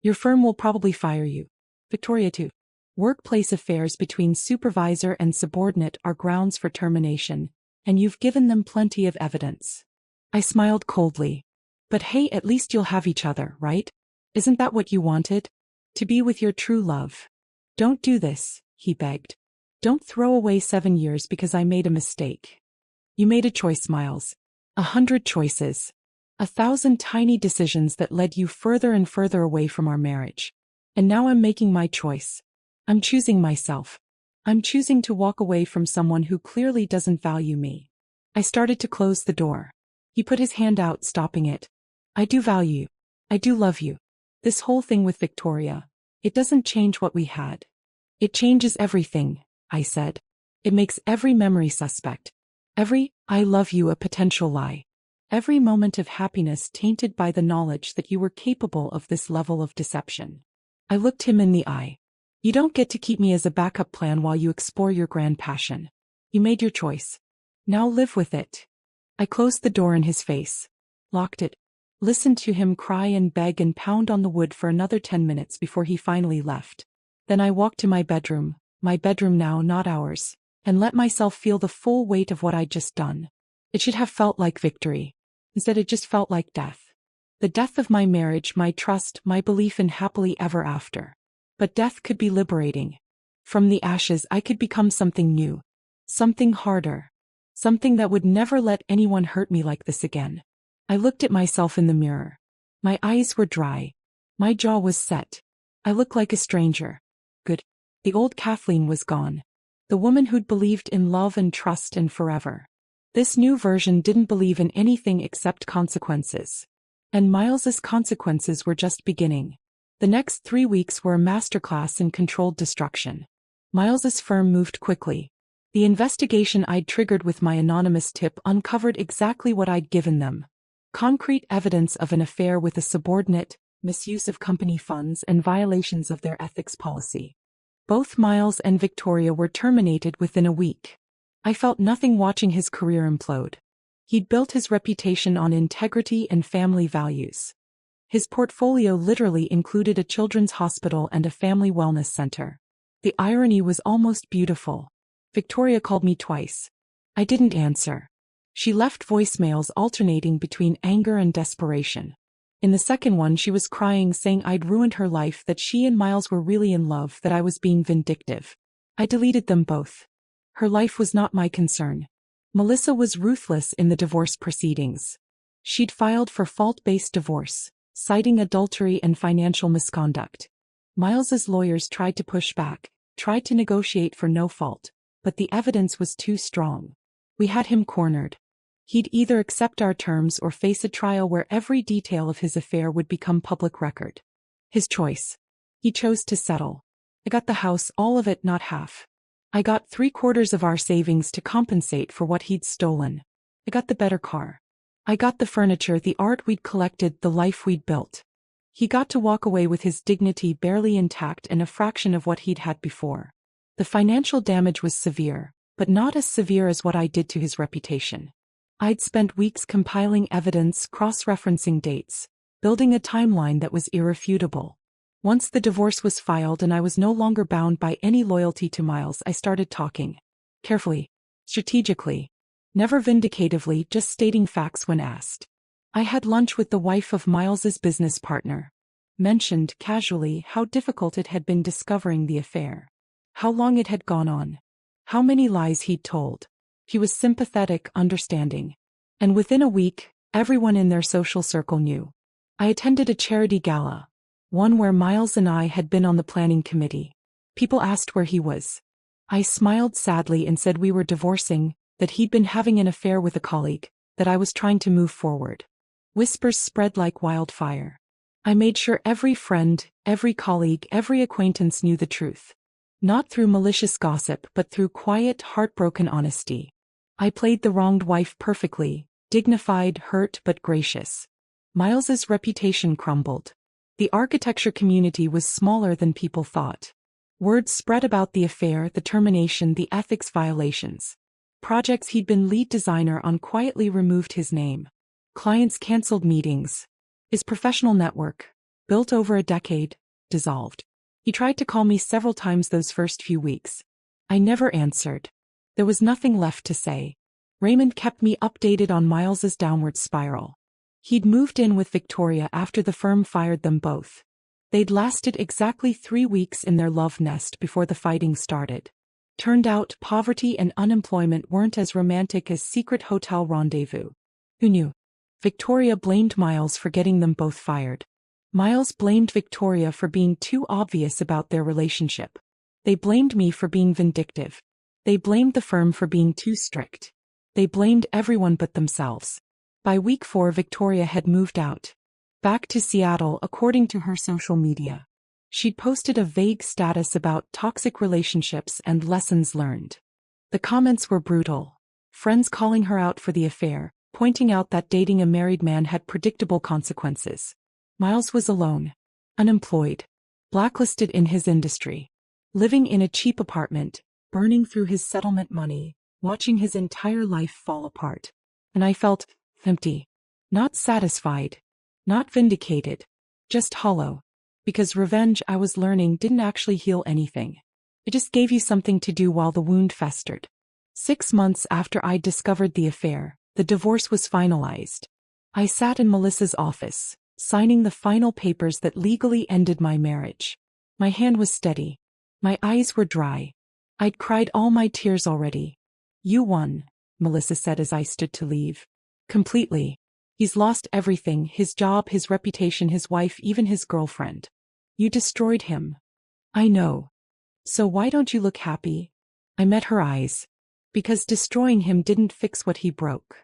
Your firm will probably fire you. Victoria too. Workplace affairs between supervisor and subordinate are grounds for termination, and you've given them plenty of evidence. I smiled coldly. But hey, at least you'll have each other, right? Isn't that what you wanted? To be with your true love. Don't do this, he begged. Don't throw away 7 years because I made a mistake. You made a choice, Miles. 100 choices. 1,000 tiny decisions that led you further and further away from our marriage. And now I'm making my choice. I'm choosing myself. I'm choosing to walk away from someone who clearly doesn't value me. I started to close the door. He put his hand out, stopping it. I do value you. I do love you. This whole thing with Victoria, it doesn't change what we had. It changes everything, I said. It makes every memory suspect. Every I love you a potential lie. Every moment of happiness tainted by the knowledge that you were capable of this level of deception. I looked him in the eye. You don't get to keep me as a backup plan while you explore your grand passion. You made your choice. Now live with it. I closed the door in his face. locked it, listened to him cry and beg and pound on the wood for another 10 minutes before he finally left. Then I walked to my bedroom now, not ours, and let myself feel the full weight of what I'd just done. It should have felt like victory. Instead, it just felt like death. The death of my marriage, my trust, my belief in happily ever after. But death could be liberating. From the ashes, I could become something new. Something harder. Something that would never let anyone hurt me like this again. I looked at myself in the mirror. My eyes were dry. My jaw was set. I looked like a stranger. Good. The old Kathleen was gone. The woman who'd believed in love and trust and forever. This new version didn't believe in anything except consequences. And Miles's consequences were just beginning. The next 3 weeks were a masterclass in controlled destruction. Miles's firm moved quickly. The investigation I'd triggered with my anonymous tip uncovered exactly what I'd given them. Concrete evidence of an affair with a subordinate, misuse of company funds, and violations of their ethics policy. Both Miles and Victoria were terminated within a week. I felt nothing watching his career implode. He'd built his reputation on integrity and family values. His portfolio literally included a children's hospital and a family wellness center. The irony was almost beautiful. Victoria called me twice. I didn't answer. She left voicemails alternating between anger and desperation. In the second one, she was crying, saying I'd ruined her life, that she and Miles were really in love, that I was being vindictive. I deleted them both. Her life was not my concern. Melissa was ruthless in the divorce proceedings. She'd filed for fault-based divorce, citing adultery and financial misconduct. Miles's lawyers tried to push back, tried to negotiate for no fault, but the evidence was too strong. We had him cornered. He'd either accept our terms or face a trial where every detail of his affair would become public record. His choice. He chose to settle. I got the house, all of it, not half. I got 3/4 of our savings to compensate for what he'd stolen. I got the better car. I got the furniture, the art we'd collected, the life we'd built. He got to walk away with his dignity barely intact and a fraction of what he'd had before. The financial damage was severe, but not as severe as what I did to his reputation. I'd spent weeks compiling evidence, cross-referencing dates, building a timeline that was irrefutable. Once the divorce was filed and I was no longer bound by any loyalty to Miles, I started talking. Carefully. Strategically. Never vindicatively, just stating facts when asked. I had lunch with the wife of Miles's business partner. Mentioned, casually, how difficult it had been discovering the affair. How long it had gone on. How many lies he'd told. He was sympathetic, understanding. And within a week, everyone in their social circle knew. I attended a charity gala. One where Miles and I had been on the planning committee. People asked where he was. I smiled sadly and said we were divorcing, that he'd been having an affair with a colleague, that I was trying to move forward. Whispers spread like wildfire. I made sure every friend, every colleague, every acquaintance knew the truth. Not through malicious gossip, but through quiet, heartbroken honesty. I played the wronged wife perfectly, dignified, hurt but gracious. Miles's reputation crumbled. The architecture community was smaller than people thought. Word spread about the affair, the termination, the ethics violations. Projects he'd been lead designer on quietly removed his name. Clients canceled meetings. His professional network, built over a decade, dissolved. He tried to call me several times those first few weeks. I never answered. There was nothing left to say. Raymond kept me updated on Miles's downward spiral. He'd moved in with Victoria after the firm fired them both. They'd lasted exactly 3 weeks in their love nest before the fighting started. Turned out poverty and unemployment weren't as romantic as secret hotel rendezvous. Who knew? Victoria blamed Miles for getting them both fired. Miles blamed Victoria for being too obvious about their relationship. They blamed me for being vindictive. They blamed the firm for being too strict. They blamed everyone but themselves. By week 4, Victoria had moved out. Back to Seattle, according to her social media. She'd posted a vague status about toxic relationships and lessons learned. The comments were brutal. Friends calling her out for the affair, pointing out that dating a married man had predictable consequences. Miles was alone. Unemployed. Blacklisted in his industry. Living in a cheap apartment, burning through his settlement money, watching his entire life fall apart. And I felt empty. Not satisfied. Not vindicated. Just hollow. Because revenge, I was learning, didn't actually heal anything. It just gave you something to do while the wound festered. 6 months after I discovered the affair, the divorce was finalized. I sat in Melissa's office, signing the final papers that legally ended my marriage. My hand was steady. My eyes were dry. I'd cried all my tears already. You won, Melissa said as I stood to leave. Completely. He's lost everything, his job, his reputation, his wife, even his girlfriend. You destroyed him. I know. So why don't you look happy? I met her eyes. Because destroying him didn't fix what he broke.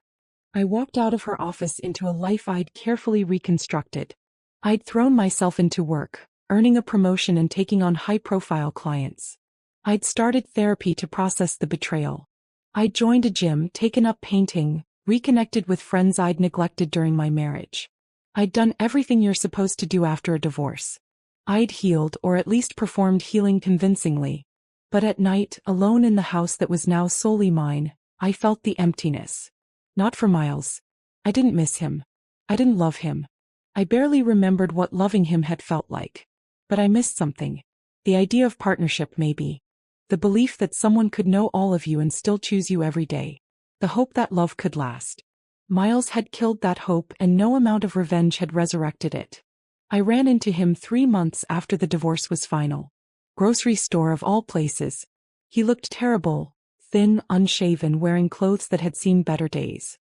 I walked out of her office into a life I'd carefully reconstructed. I'd thrown myself into work, earning a promotion and taking on high-profile clients. I'd started therapy to process the betrayal. I'd joined a gym, taken up painting, reconnected with friends I'd neglected during my marriage. I'd done everything you're supposed to do after a divorce. I'd healed, or at least performed healing convincingly. But at night, alone in the house that was now solely mine, I felt the emptiness. Not for Miles. I didn't miss him. I didn't love him. I barely remembered what loving him had felt like. But I missed something. The idea of partnership, maybe. The belief that someone could know all of you and still choose you every day. The hope that love could last. Miles had killed that hope, and no amount of revenge had resurrected it. I ran into him 3 months after the divorce was final. Grocery store of all places. He looked terrible, thin, unshaven, wearing clothes that had seen better days.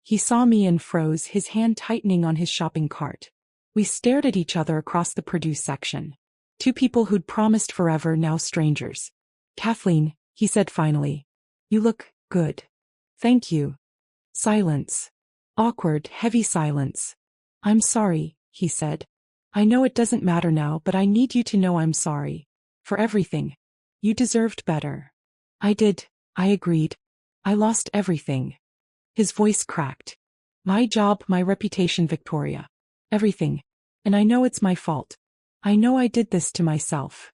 He saw me and froze, his hand tightening on his shopping cart. We stared at each other across the produce section. Two people who'd promised forever, now strangers. Kathleen, he said finally. You look good. Thank you. Silence. Awkward, heavy silence. I'm sorry, he said. I know it doesn't matter now, but I need you to know I'm sorry. For everything. You deserved better. I did, I agreed. I lost everything. His voice cracked. My job, my reputation, Victoria. Everything. And I know it's my fault. I know I did this to myself.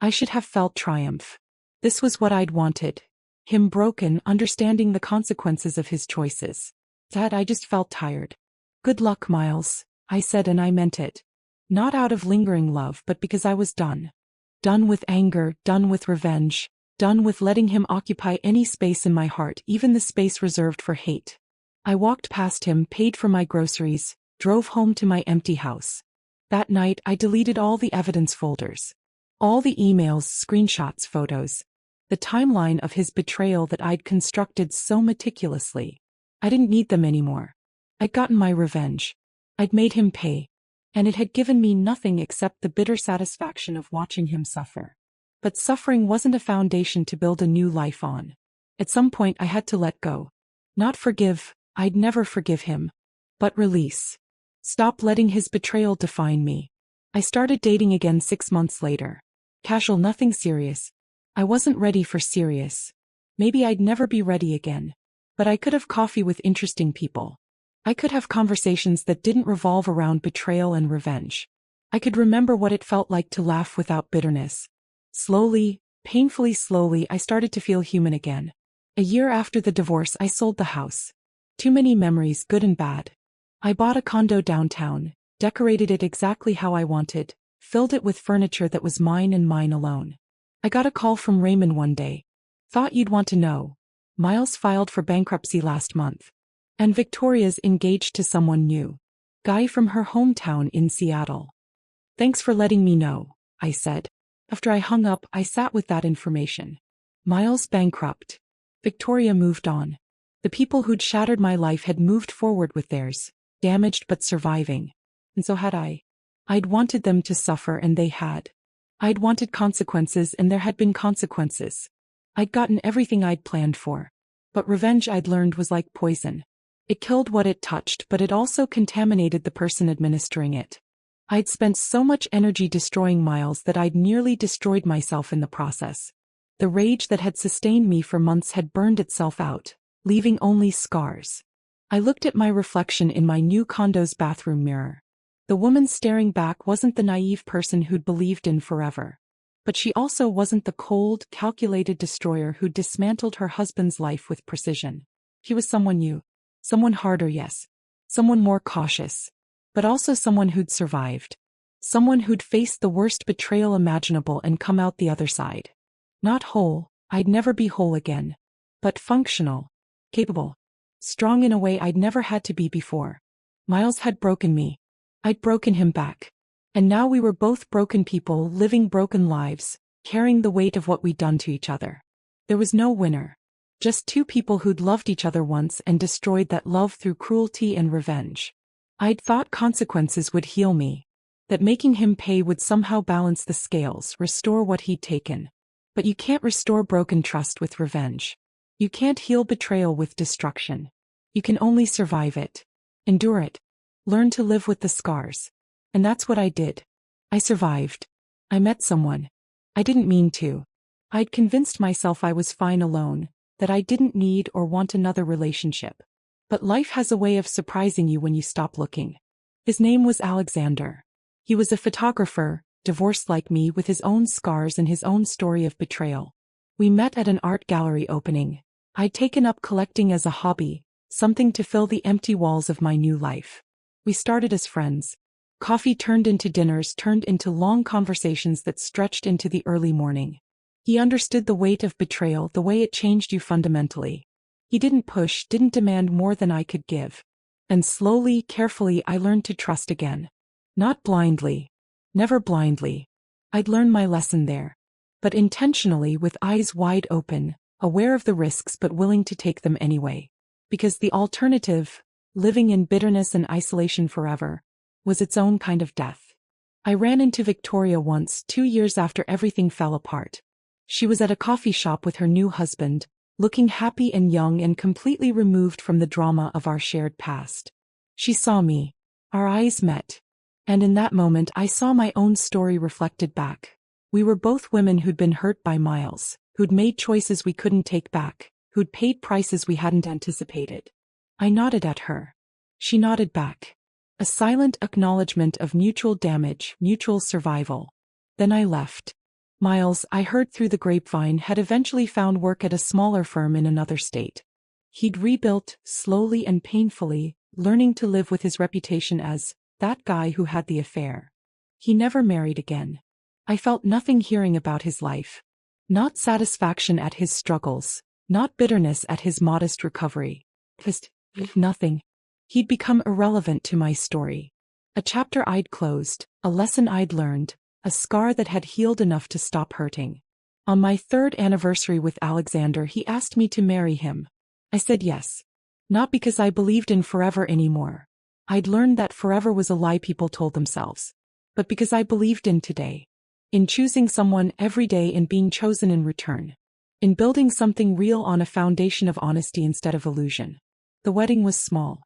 I should have felt triumph. This was what I'd wanted. Him broken, understanding the consequences of his choices. Dad, I just felt tired. Good luck, Miles, I said, and I meant it. Not out of lingering love, but because I was done. Done with anger, done with revenge, done with letting him occupy any space in my heart, even the space reserved for hate. I walked past him, paid for my groceries, drove home to my empty house. That night, I deleted all the evidence folders. All the emails, screenshots, photos. The timeline of his betrayal that I'd constructed so meticulously. I didn't need them anymore. I'd gotten my revenge. I'd made him pay. And it had given me nothing except the bitter satisfaction of watching him suffer. But suffering wasn't a foundation to build a new life on. At some point I had to let go. Not forgive, I'd never forgive him. But release. Stop letting his betrayal define me. I started dating again 6 months later. Casual, nothing serious. I wasn't ready for serious. Maybe I'd never be ready again. But I could have coffee with interesting people. I could have conversations that didn't revolve around betrayal and revenge. I could remember what it felt like to laugh without bitterness. Slowly, painfully slowly, I started to feel human again. A year after the divorce, I sold the house. Too many memories, good and bad. I bought a condo downtown, decorated it exactly how I wanted, filled it with furniture that was mine and mine alone. I got a call from Raymond one day. Thought you'd want to know. Miles filed for bankruptcy last month. And Victoria's engaged to someone new. Guy from her hometown in Seattle. Thanks for letting me know, I said. After I hung up, I sat with that information. Miles bankrupt. Victoria moved on. The people who'd shattered my life had moved forward with theirs, damaged but surviving. And so had I. I'd wanted them to suffer, and they had. I'd wanted consequences, and there had been consequences. I'd gotten everything I'd planned for. But revenge, I'd learned, was like poison. It killed what it touched, but it also contaminated the person administering it. I'd spent so much energy destroying Miles that I'd nearly destroyed myself in the process. The rage that had sustained me for months had burned itself out, leaving only scars. I looked at my reflection in my new condo's bathroom mirror. The woman staring back wasn't the naive person who'd believed in forever. But she also wasn't the cold, calculated destroyer who'd dismantled her husband's life with precision. He was someone new. Someone harder, yes. Someone more cautious. But also someone who'd survived. Someone who'd faced the worst betrayal imaginable and come out the other side. Not whole, I'd never be whole again. But functional. Capable. Strong in a way I'd never had to be before. Miles had broken me. I'd broken him back. And now we were both broken people living broken lives, carrying the weight of what we'd done to each other. There was no winner. Just two people who'd loved each other once and destroyed that love through cruelty and revenge. I'd thought consequences would heal me. That making him pay would somehow balance the scales, restore what he'd taken. But you can't restore broken trust with revenge. You can't heal betrayal with destruction. You can only survive it. Endure it. Learn to live with the scars. And that's what I did. I survived. I met someone. I didn't mean to. I'd convinced myself I was fine alone, that I didn't need or want another relationship. But life has a way of surprising you when you stop looking. His name was Alexander. He was a photographer, divorced like me with his own scars and his own story of betrayal. We met at an art gallery opening. I'd taken up collecting as a hobby, something to fill the empty walls of my new life. We started as friends. Coffee turned into dinners, turned into long conversations that stretched into the early morning. He understood the weight of betrayal, the way it changed you fundamentally. He didn't push, didn't demand more than I could give. And slowly, carefully, I learned to trust again. Not blindly. Never blindly. I'd learned my lesson there. But intentionally, with eyes wide open, aware of the risks but willing to take them anyway. Because the alternative, living in bitterness and isolation forever, was its own kind of death. I ran into Victoria once, 2 years after everything fell apart. She was at a coffee shop with her new husband, looking happy and young and completely removed from the drama of our shared past. She saw me. Our eyes met. And in that moment I saw my own story reflected back. We were both women who'd been hurt by Miles, who'd made choices we couldn't take back, who'd paid prices we hadn't anticipated. I nodded at her. She nodded back. A silent acknowledgement of mutual damage, mutual survival. Then I left. Miles, I heard through the grapevine, had eventually found work at a smaller firm in another state. He'd rebuilt, slowly and painfully, learning to live with his reputation as that guy who had the affair. He never married again. I felt nothing hearing about his life. Not satisfaction at his struggles, not bitterness at his modest recovery. Just nothing. He'd become irrelevant to my story. A chapter I'd closed, a lesson I'd learned, a scar that had healed enough to stop hurting. On my 3rd anniversary with Alexander, he asked me to marry him. I said yes. Not because I believed in forever anymore. I'd learned that forever was a lie people told themselves. But because I believed in today. In choosing someone every day, in being chosen in return. In building something real on a foundation of honesty instead of illusion. The wedding was small.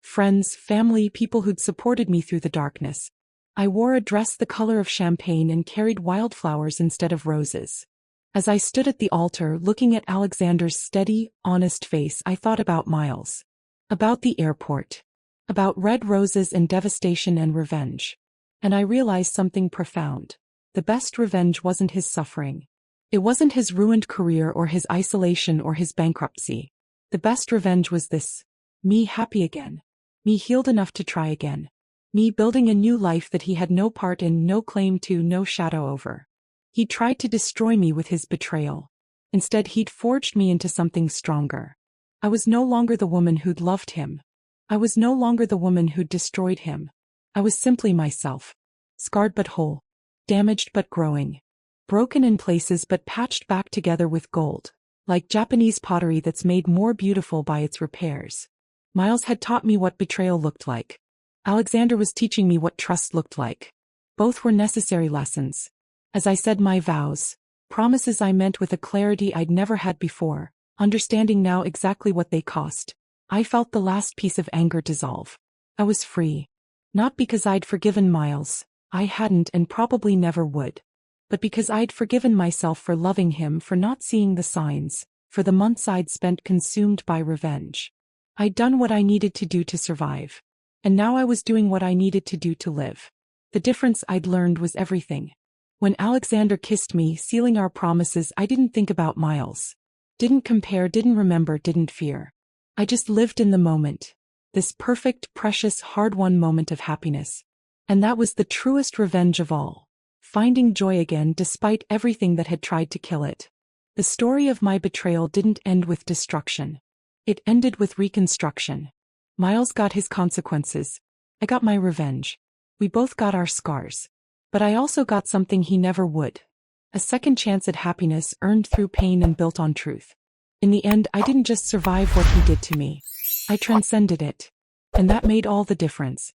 Friends, family, people who'd supported me through the darkness. I wore a dress the color of champagne and carried wildflowers instead of roses. As I stood at the altar looking at Alexander's steady, honest face, I thought about Miles. About the airport. About red roses and devastation and revenge. And I realized something profound. The best revenge wasn't his suffering. It wasn't his ruined career or his isolation or his bankruptcy. The best revenge was this. Me happy again. Me healed enough to try again. Me building a new life that he had no part in, no claim to, no shadow over. He tried to destroy me with his betrayal. Instead, he'd forged me into something stronger. I was no longer the woman who'd loved him. I was no longer the woman who'd destroyed him. I was simply myself. Scarred but whole. Damaged but growing. Broken in places but patched back together with gold. Like Japanese pottery that's made more beautiful by its repairs. Miles had taught me what betrayal looked like. Alexander was teaching me what trust looked like. Both were necessary lessons. As I said my vows, promises I meant with a clarity I'd never had before, understanding now exactly what they cost. I felt the last piece of anger dissolve. I was free. Not because I'd forgiven Miles, I hadn't and probably never would. But because I'd forgiven myself for loving him, for not seeing the signs, for the months I'd spent consumed by revenge. I'd done what I needed to do to survive. And now I was doing what I needed to do to live. The difference I'd learned was everything. When Alexander kissed me, sealing our promises, I didn't think about Miles. Didn't compare, didn't remember, didn't fear. I just lived in the moment. This perfect, precious, hard-won moment of happiness. And that was the truest revenge of all. Finding joy again despite everything that had tried to kill it. The story of my betrayal didn't end with destruction. It ended with reconstruction. Miles got his consequences. I got my revenge. We both got our scars. But I also got something he never would. A second chance at happiness earned through pain and built on truth. In the end, I didn't just survive what he did to me. I transcended it. And that made all the difference.